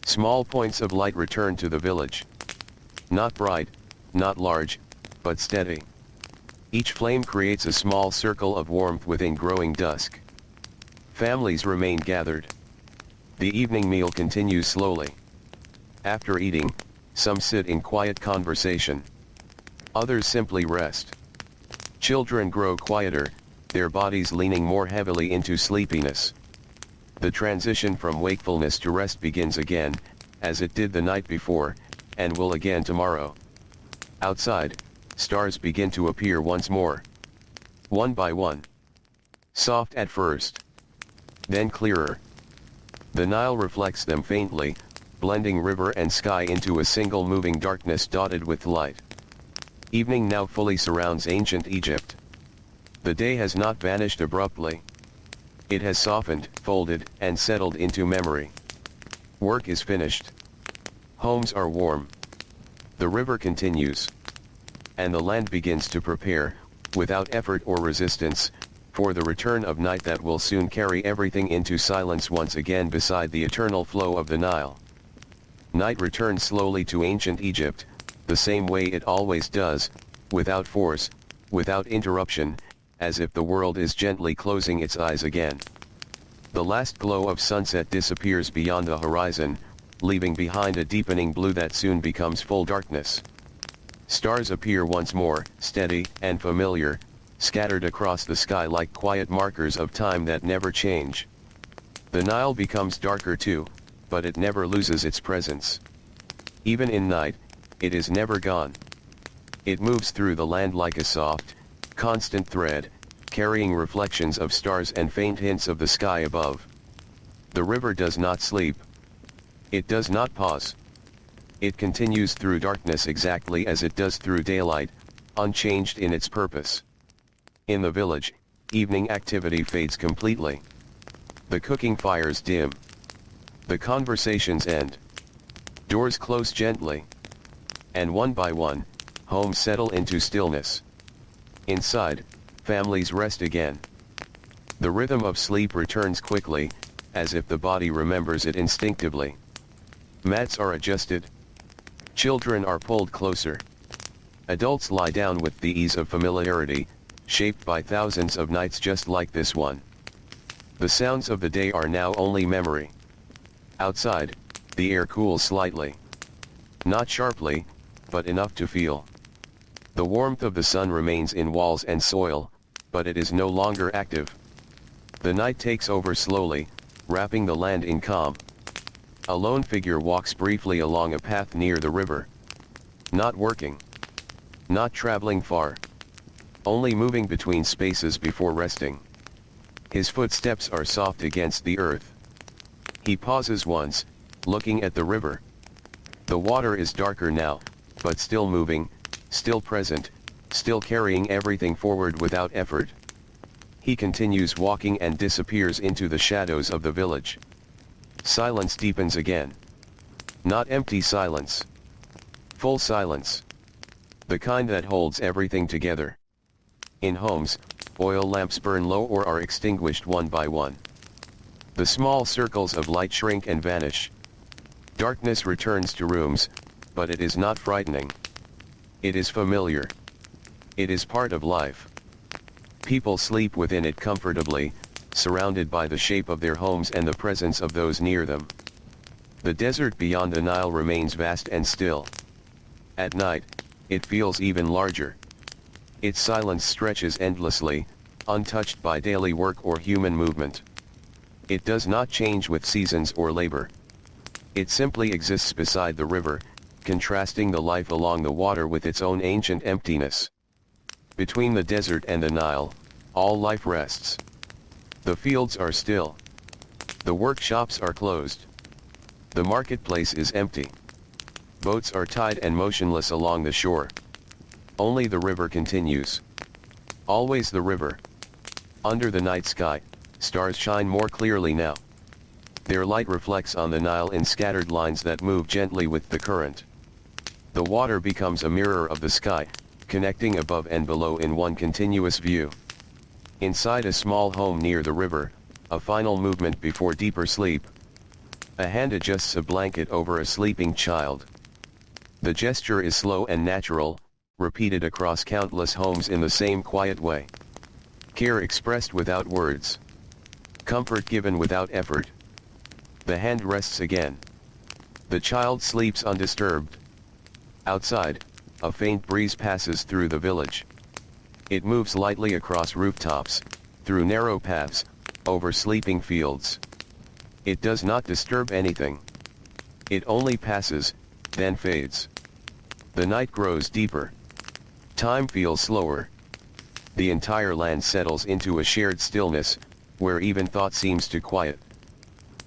S1: Small points of light return to the village. Not bright, not large, but steady. Each flame creates a small circle of warmth within growing dusk. Families remain gathered. The evening meal continues slowly. After eating, some sit in quiet conversation. Others simply rest. Children grow quieter, their bodies leaning more heavily into sleepiness. The transition from wakefulness to rest begins again, as it did the night before, and will again tomorrow. Outside, stars begin to appear once more. One by one. Soft at first. Then clearer. The Nile reflects them faintly, blending river and sky into a single moving darkness dotted with light. Evening now fully surrounds ancient Egypt. The day has not vanished abruptly. It has softened, folded, and settled into memory. Work is finished. Homes are warm. The river continues. And the land begins to prepare, without effort or resistance, for the return of night that will soon carry everything into silence once again beside the eternal flow of the Nile. Night returns slowly to ancient Egypt, the same way it always does, without force, without interruption, as if the world is gently closing its eyes again. The last glow of sunset disappears beyond the horizon, leaving behind a deepening blue that soon becomes full darkness. Stars appear once more, steady and familiar, scattered across the sky like quiet markers of time that never change. The Nile becomes darker too, but it never loses its presence. Even in night, it is never gone. It moves through the land like a soft, constant thread, carrying reflections of stars and faint hints of the sky above. The river does not sleep. It does not pause. It continues through darkness exactly as it does through daylight, unchanged in its purpose. In the village, evening activity fades completely. The cooking fires dim. The conversations end. Doors close gently. And one by one, homes settle into stillness. Inside, families rest again. The rhythm of sleep returns quickly, as if the body remembers it instinctively. Mats are adjusted. Children are pulled closer. Adults lie down with the ease of familiarity, shaped by thousands of nights just like this one. The sounds of the day are now only memory. Outside, the air cools slightly. Not sharply, but enough to feel. The warmth of the sun remains in walls and soil, but it is no longer active. The night takes over slowly, wrapping the land in calm. A lone figure walks briefly along a path near the river. Not working. Not traveling far. Only moving between spaces before resting. His footsteps are soft against the earth. He pauses once, looking at the river. The water is darker now, but still moving, still present, still carrying everything forward without effort. He continues walking and disappears into the shadows of the village. Silence deepens again. Not empty silence. Full silence. The kind that holds everything together. In homes, oil lamps burn low or are extinguished one by one. The small circles of light shrink and vanish. Darkness returns to rooms, but it is not frightening. It is familiar. It is part of life. People sleep within it comfortably, surrounded by the shape of their homes and the presence of those near them. The desert beyond the Nile remains vast and still. At night, it feels even larger. Its silence stretches endlessly, untouched by daily work or human movement. It does not change with seasons or labor. It simply exists beside the river, contrasting the life along the water with its own ancient emptiness. Between the desert and the Nile, all life rests. The fields are still. The workshops are closed. The marketplace is empty. Boats are tied and motionless along the shore. Only the river continues. Always the river. Under the night sky, stars shine more clearly now. Their light reflects on the Nile in scattered lines that move gently with the current. The water becomes a mirror of the sky, connecting above and below in one continuous view. Inside a small home near the river, a final movement before deeper sleep. A hand adjusts a blanket over a sleeping child. The gesture is slow and natural, repeated across countless homes in the same quiet way. Care expressed without words. Comfort given without effort. The hand rests again. The child sleeps undisturbed. Outside, a faint breeze passes through the village. It moves lightly across rooftops, through narrow paths, over sleeping fields. It does not disturb anything. It only passes, then fades. The night grows deeper. Time feels slower. The entire land settles into a shared stillness, where even thought seems to quiet.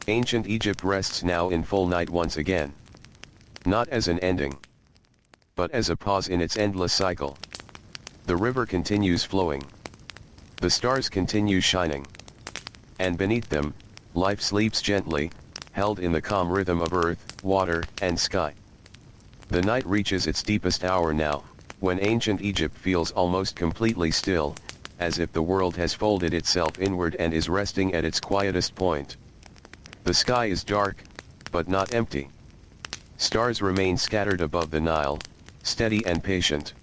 S1: Ancient Egypt rests now in full night once again. Not as an ending, but as a pause in its endless cycle. The river continues flowing. The stars continue shining. And beneath them, life sleeps gently, held in the calm rhythm of earth, water, and sky. The night reaches its deepest hour now, when ancient Egypt feels almost completely still, as if the world has folded itself inward and is resting at its quietest point. The sky is dark, but not empty. Stars remain scattered above the Nile, steady and patient.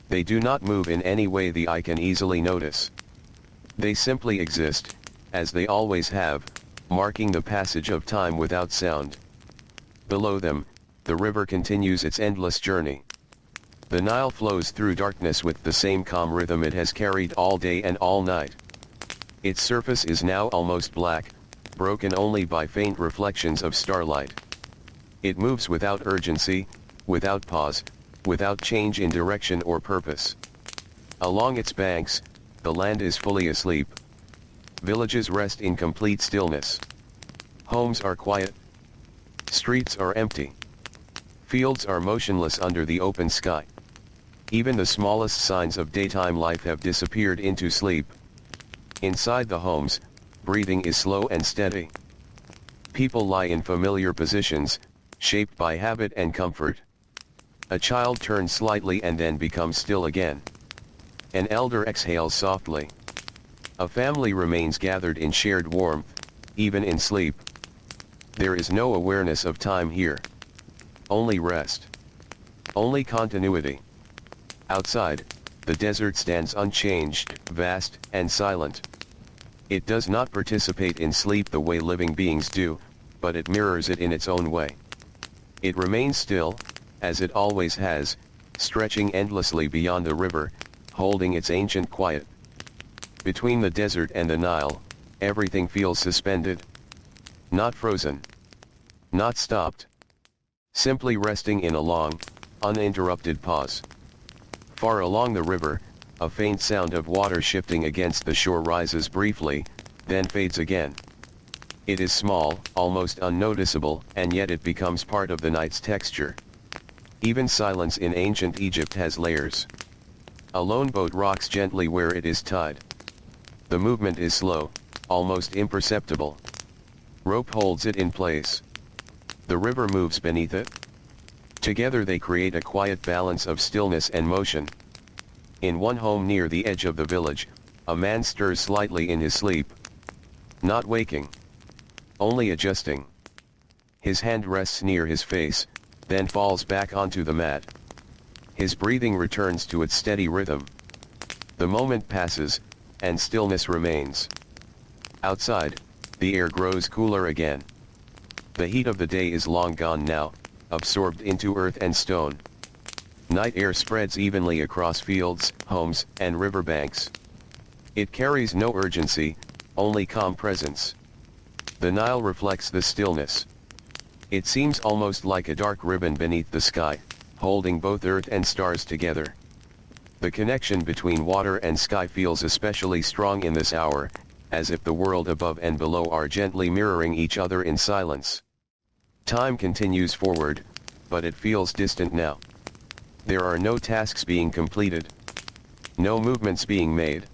S1: They do not move in any way the eye can easily notice. They simply exist, as they always have, marking the passage of time without sound. Below them, the river continues its endless journey. The Nile flows through darkness with the same calm rhythm it has carried all day and all night. Its surface is now almost black, broken only by faint reflections of starlight. It moves without urgency, without pause, without change in direction or purpose. Along its banks, the land is fully asleep. Villages rest in complete stillness. Homes are quiet. Streets are empty. Fields are motionless under the open sky. Even the smallest signs of daytime life have disappeared into sleep. Inside the homes, breathing is slow and steady. People lie in familiar positions, shaped by habit and comfort. A child turns slightly and then becomes still again. An elder exhales softly. A family remains gathered in shared warmth, even in sleep. There is no awareness of time here. Only rest. Only continuity. Outside, the desert stands unchanged, vast, and silent. It does not participate in sleep the way living beings do, but it mirrors it in its own way. It remains still, as it always has, stretching endlessly beyond the river, holding its ancient quiet. Between the desert and the Nile, everything feels suspended. Not frozen. Not stopped. Simply resting in a long, uninterrupted pause. Far along the river, a faint sound of water shifting against the shore rises briefly, then fades again. It is small, almost unnoticeable, and yet it becomes part of the night's texture. Even silence in ancient Egypt has layers. A lone boat rocks gently where it is tied. The movement is slow, almost imperceptible. Rope holds it in place. The river moves beneath it. Together they create a quiet balance of stillness and motion. In one home near the edge of the village, a man stirs slightly in his sleep. Not waking. Only adjusting. His hand rests near his face, then falls back onto the mat. His breathing returns to its steady rhythm. The moment passes, and stillness remains. Outside, the air grows cooler again. The heat of the day is long gone now, absorbed into earth and stone. Night air spreads evenly across fields, homes, and riverbanks. It carries no urgency, only calm presence. The Nile reflects the stillness. It seems almost like a dark ribbon beneath the sky, holding both earth and stars together. The connection between water and sky feels especially strong in this hour, as if the world above and below are gently mirroring each other in silence. Time continues forward, but it feels distant now. There are no tasks being completed. No movements being made.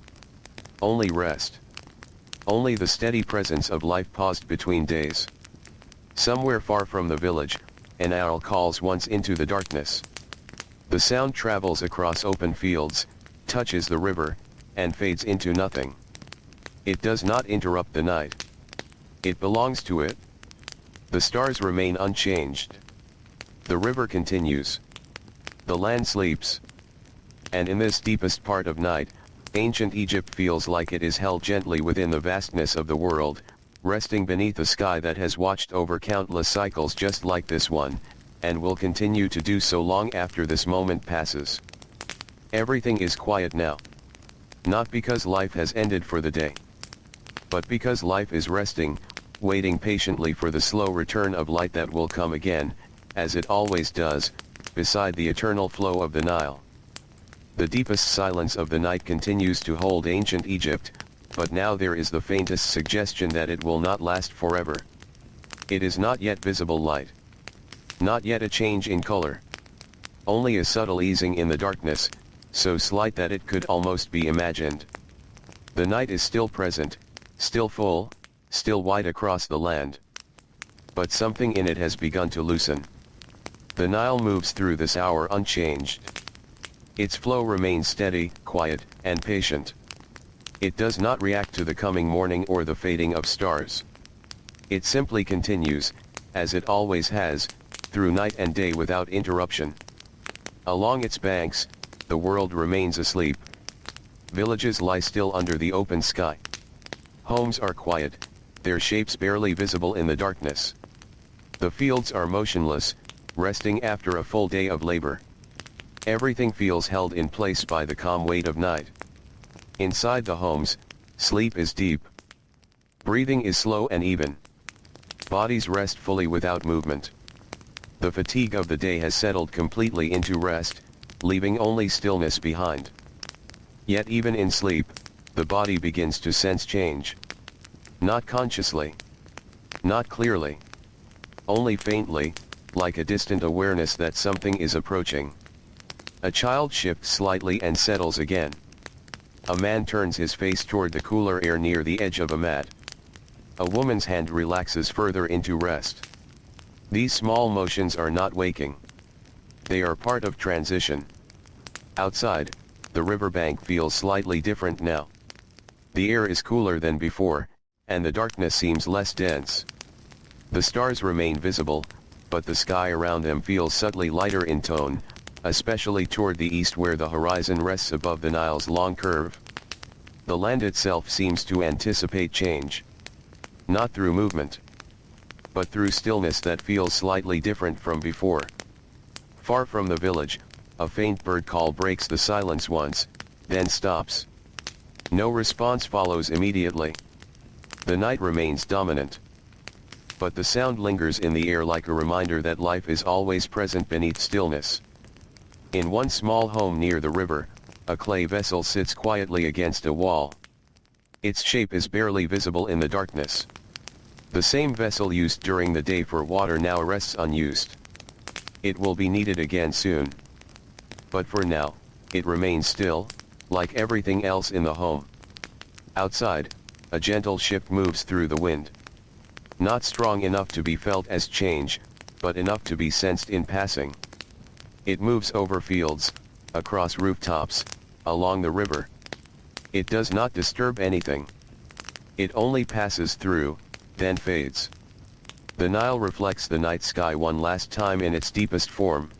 S1: Only rest. Only the steady presence of life paused between days. Somewhere far from the village, an owl calls once into the darkness. The sound travels across open fields, touches the river, and fades into nothing. It does not interrupt the night. It belongs to it. The stars remain unchanged. The river continues. The land sleeps. And in this deepest part of night, ancient Egypt feels like it is held gently within the vastness of the world, resting beneath a sky that has watched over countless cycles just like this one, and will continue to do so long after this moment passes. Everything is quiet now. Not because life has ended for the day, but because life is resting, waiting patiently for the slow return of light that will come again, as it always does, beside the eternal flow of the Nile. The deepest silence of the night continues to hold ancient Egypt, but now there is the faintest suggestion that it will not last forever. It is not yet visible light. Not yet a change in color. Only a subtle easing in the darkness, so slight that it could almost be imagined. The night is still present, still full, still wide across the land. But something in it has begun to loosen. The Nile moves through this hour unchanged. Its flow remains steady, quiet, and patient. It does not react to the coming morning or the fading of stars. It simply continues, as it always has, through night and day without interruption. Along its banks, the world remains asleep. Villages lie still under the open sky. Homes are quiet, their shapes barely visible in the darkness. The fields are motionless, resting after a full day of labor. Everything feels held in place by the calm weight of night. Inside the homes, sleep is deep. Breathing is slow and even. Bodies rest fully without movement. The fatigue of the day has settled completely into rest, leaving only stillness behind. Yet even in sleep, the body begins to sense change. Not consciously. Not clearly. Only faintly, like a distant awareness that something is approaching. A child shifts slightly and settles again. A man turns his face toward the cooler air near the edge of a mat. A woman's hand relaxes further into rest. These small motions are not waking. They are part of transition. Outside, the riverbank feels slightly different now. The air is cooler than before, and the darkness seems less dense. The stars remain visible, but the sky around them feels subtly lighter in tone, especially toward the east where the horizon rests above the Nile's long curve. The land itself seems to anticipate change. Not through movement, but through stillness that feels slightly different from before. Far from the village, a faint bird call breaks the silence once, then stops. No response follows immediately. The night remains dominant. But the sound lingers in the air like a reminder that life is always present beneath stillness. In one small home near the river, a clay vessel sits quietly against a wall. Its shape is barely visible in the darkness. The same vessel used during the day for water now rests unused. It will be needed again soon. But for now, it remains still, like everything else in the home. Outside, a gentle shift moves through the wind. Not strong enough to be felt as change, but enough to be sensed in passing. It moves over fields, across rooftops, along the river. It does not disturb anything. It only passes through, then fades. The Nile reflects the night sky one last time in its deepest form.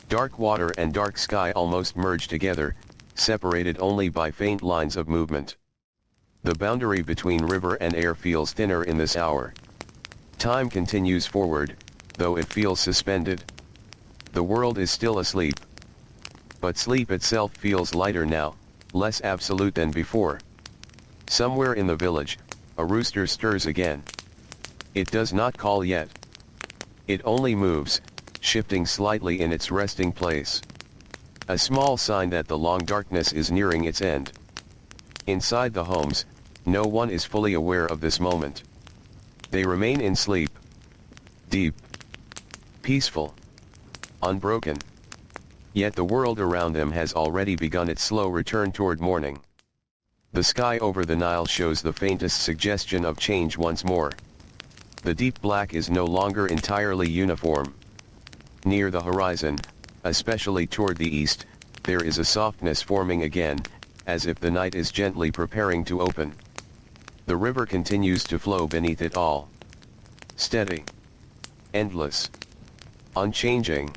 S1: Dark water and dark sky almost merge together, separated only by faint lines of movement. The boundary between river and air feels thinner in this hour. Time continues forward, though it feels suspended. The world is still asleep. But sleep itself feels lighter now, less absolute than before. Somewhere in the village, a rooster stirs again. It does not call yet. It only moves, shifting slightly in its resting place. A small sign that the long darkness is nearing its end. Inside the homes, no one is fully aware of this moment. They remain in sleep. Deep. Peaceful. Unbroken. Yet the world around them has already begun its slow return toward morning. The sky over the Nile shows the faintest suggestion of change once more. The deep black is no longer entirely uniform. Near the horizon, especially toward the east, there is a softness forming again, as if the night is gently preparing to open. The river continues to flow beneath it all. Steady. Endless. Unchanging.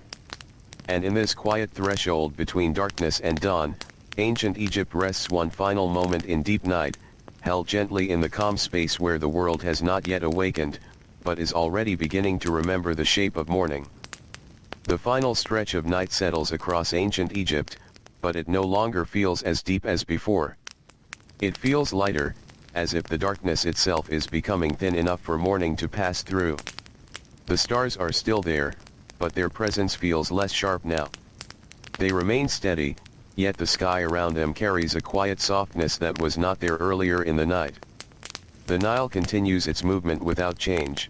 S1: And in this quiet threshold between darkness and dawn, ancient Egypt rests one final moment in deep night, held gently in the calm space where the world has not yet awakened, but is already beginning to remember the shape of morning. The final stretch of night settles across ancient Egypt, but it no longer feels as deep as before. It feels lighter, as if the darkness itself is becoming thin enough for morning to pass through. The stars are still there, but their presence feels less sharp now. They remain steady, yet the sky around them carries a quiet softness that was not there earlier in the night. The Nile continues its movement without change.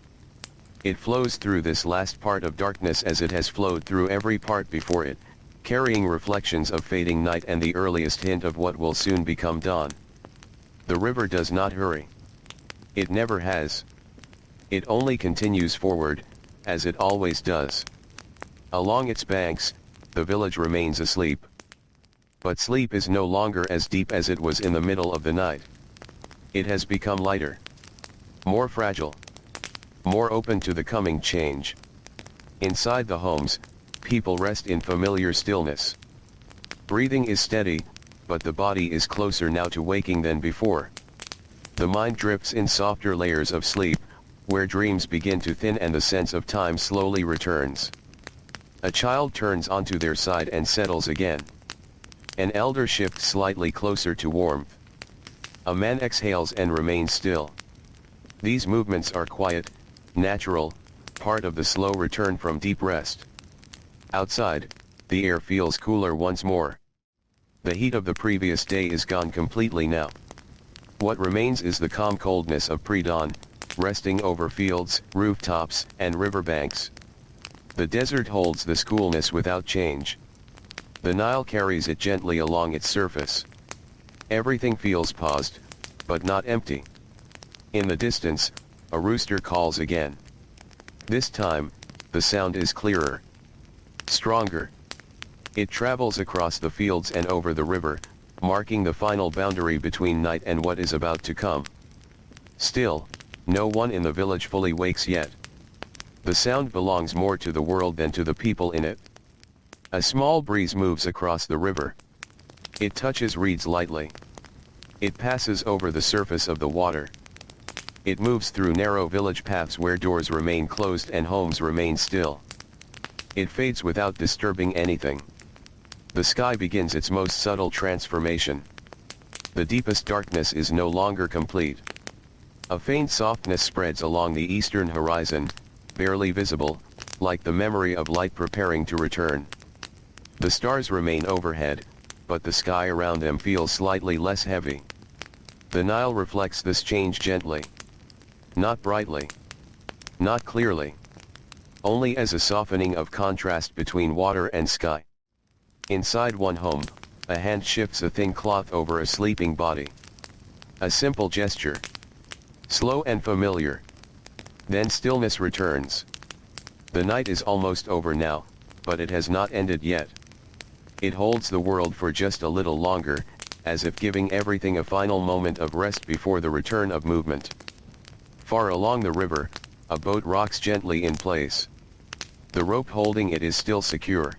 S1: It flows through this last part of darkness as it has flowed through every part before it, carrying reflections of fading night and the earliest hint of what will soon become dawn. The river does not hurry. It never has. It only continues forward, as it always does. Along its banks, the village remains asleep. But sleep is no longer as deep as it was in the middle of the night. It has become lighter. More fragile. More open to the coming change. Inside the homes, people rest in familiar stillness. Breathing is steady, but the body is closer now to waking than before. The mind drifts in softer layers of sleep, where dreams begin to thin and the sense of time slowly returns. A child turns onto their side and settles again. An elder shifts slightly closer to warmth. A man exhales and remains still. These movements are quiet, natural, part of the slow return from deep rest. Outside, the air feels cooler once more. The heat of the previous day is gone completely now. What remains is the calm coldness of pre-dawn, resting over fields, rooftops, and riverbanks. The desert holds this coolness without change. The Nile carries it gently along its surface. Everything feels paused, but not empty. In the distance, a rooster calls again. This time, the sound is clearer. Stronger. It travels across the fields and over the river, marking the final boundary between night and what is about to come. Still, no one in the village fully wakes yet. The sound belongs more to the world than to the people in it. A small breeze moves across the river. It touches reeds lightly. It passes over the surface of the water. It moves through narrow village paths where doors remain closed and homes remain still. It fades without disturbing anything. The sky begins its most subtle transformation. The deepest darkness is no longer complete. A faint softness spreads along the eastern horizon, barely visible, like the memory of light preparing to return. The stars remain overhead, but the sky around them feels slightly less heavy. The Nile reflects this change gently. Not brightly. Not clearly. Only as a softening of contrast between water and sky. Inside one home, a hand shifts a thin cloth over a sleeping body. A simple gesture. Slow and familiar. Then stillness returns. The night is almost over now, but it has not ended yet. It holds the world for just a little longer, as if giving everything a final moment of rest before the return of movement. Far along the river, a boat rocks gently in place. The rope holding it is still secure.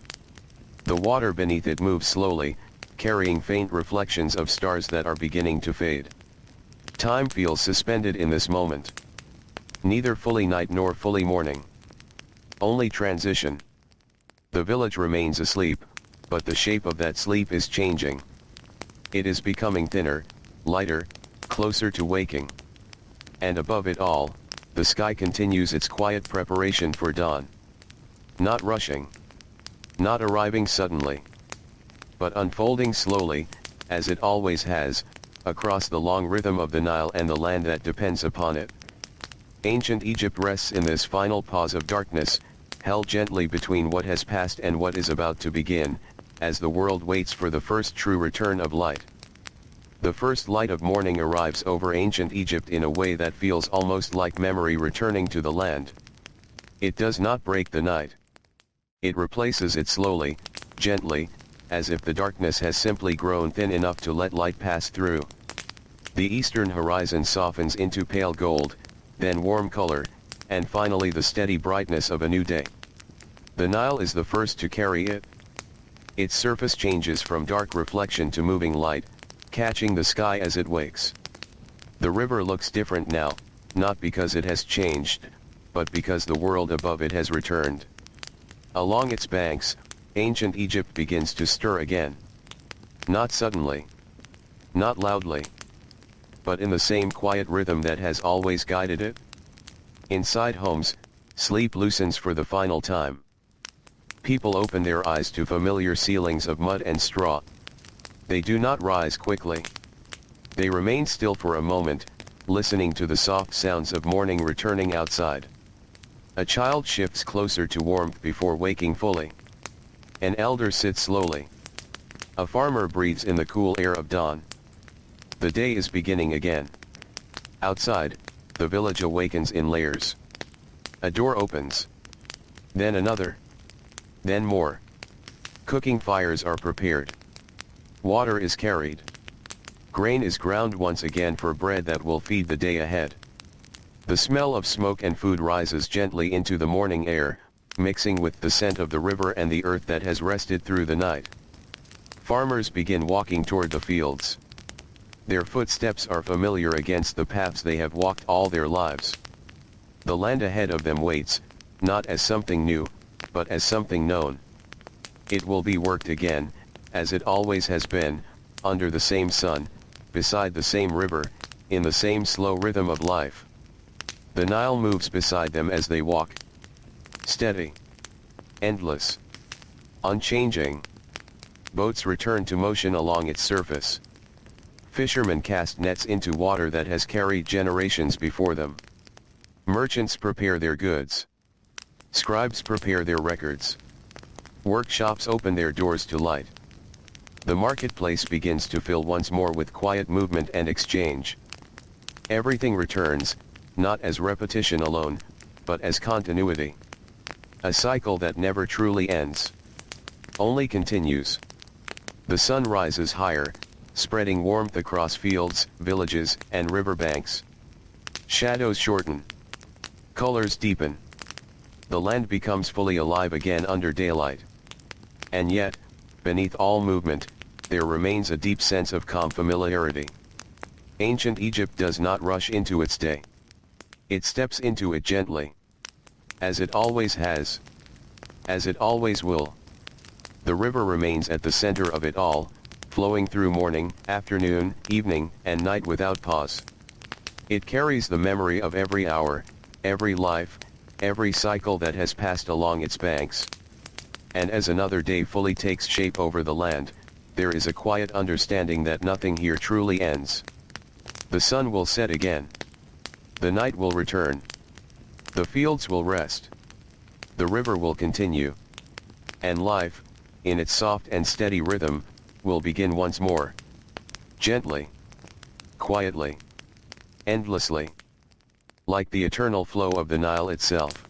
S1: The water beneath it moves slowly, carrying faint reflections of stars that are beginning to fade. Time feels suspended in this moment. Neither fully night nor fully morning. Only transition. The village remains asleep, but the shape of that sleep is changing. It is becoming thinner, lighter, closer to waking. And above it all, the sky continues its quiet preparation for dawn. Not rushing. Not arriving suddenly. But unfolding slowly, as it always has, across the long rhythm of the Nile and the land that depends upon it. Ancient Egypt rests in this final pause of darkness, held gently between what has passed and what is about to begin, as the world waits for the first true return of light. The first light of morning arrives over ancient Egypt in a way that feels almost like memory returning to the land. It does not break the night. It replaces it slowly, gently, as if the darkness has simply grown thin enough to let light pass through. The eastern horizon softens into pale gold, then warm color, and finally the steady brightness of a new day. The Nile is the first to carry it. Its surface changes from dark reflection to moving light, catching the sky as it wakes. The river looks different now, not because it has changed, but because the world above it has returned. Along its banks, ancient Egypt begins to stir again. Not suddenly. Not loudly. But in the same quiet rhythm that has always guided it. Inside homes, sleep loosens for the final time. People open their eyes to familiar ceilings of mud and straw. They do not rise quickly. They remain still for a moment, listening to the soft sounds of morning returning outside. A child shifts closer to warmth before waking fully. An elder sits slowly. A farmer breathes in the cool air of dawn. The day is beginning again. Outside, the village awakens in layers. A door opens. Then another. Then more. Cooking fires are prepared. Water is carried. Grain is ground once again for bread that will feed the day ahead. The smell of smoke and food rises gently into the morning air, mixing with the scent of the river and the earth that has rested through the night. Farmers begin walking toward the fields. Their footsteps are familiar against the paths they have walked all their lives. The land ahead of them waits, not as something new, but as something known. It will be worked again, as it always has been, under the same sun, beside the same river, in the same slow rhythm of life. The Nile moves beside them as they walk. Steady. Endless. Unchanging. Boats return to motion along its surface. Fishermen cast nets into water that has carried generations before them. Merchants prepare their goods. Scribes prepare their records. Workshops open their doors to light. The marketplace begins to fill once more with quiet movement and exchange. Everything returns, not as repetition alone, but as continuity. A cycle that never truly ends. Only continues. The sun rises higher, spreading warmth across fields, villages, and riverbanks. Shadows shorten. Colors deepen. The land becomes fully alive again under daylight. And yet, beneath all movement, there remains a deep sense of calm familiarity. Ancient Egypt does not rush into its day. It steps into it gently. As it always has. As it always will. The river remains at the center of it all, flowing through morning, afternoon, evening, and night without pause. It carries the memory of every hour, every life, every cycle that has passed along its banks. And as another day fully takes shape over the land, there is a quiet understanding that nothing here truly ends. The sun will set again. The night will return. The fields will rest. The river will continue. And life, in its soft and steady rhythm, will begin once more. Gently. Quietly. Endlessly. Like the eternal flow of the Nile itself.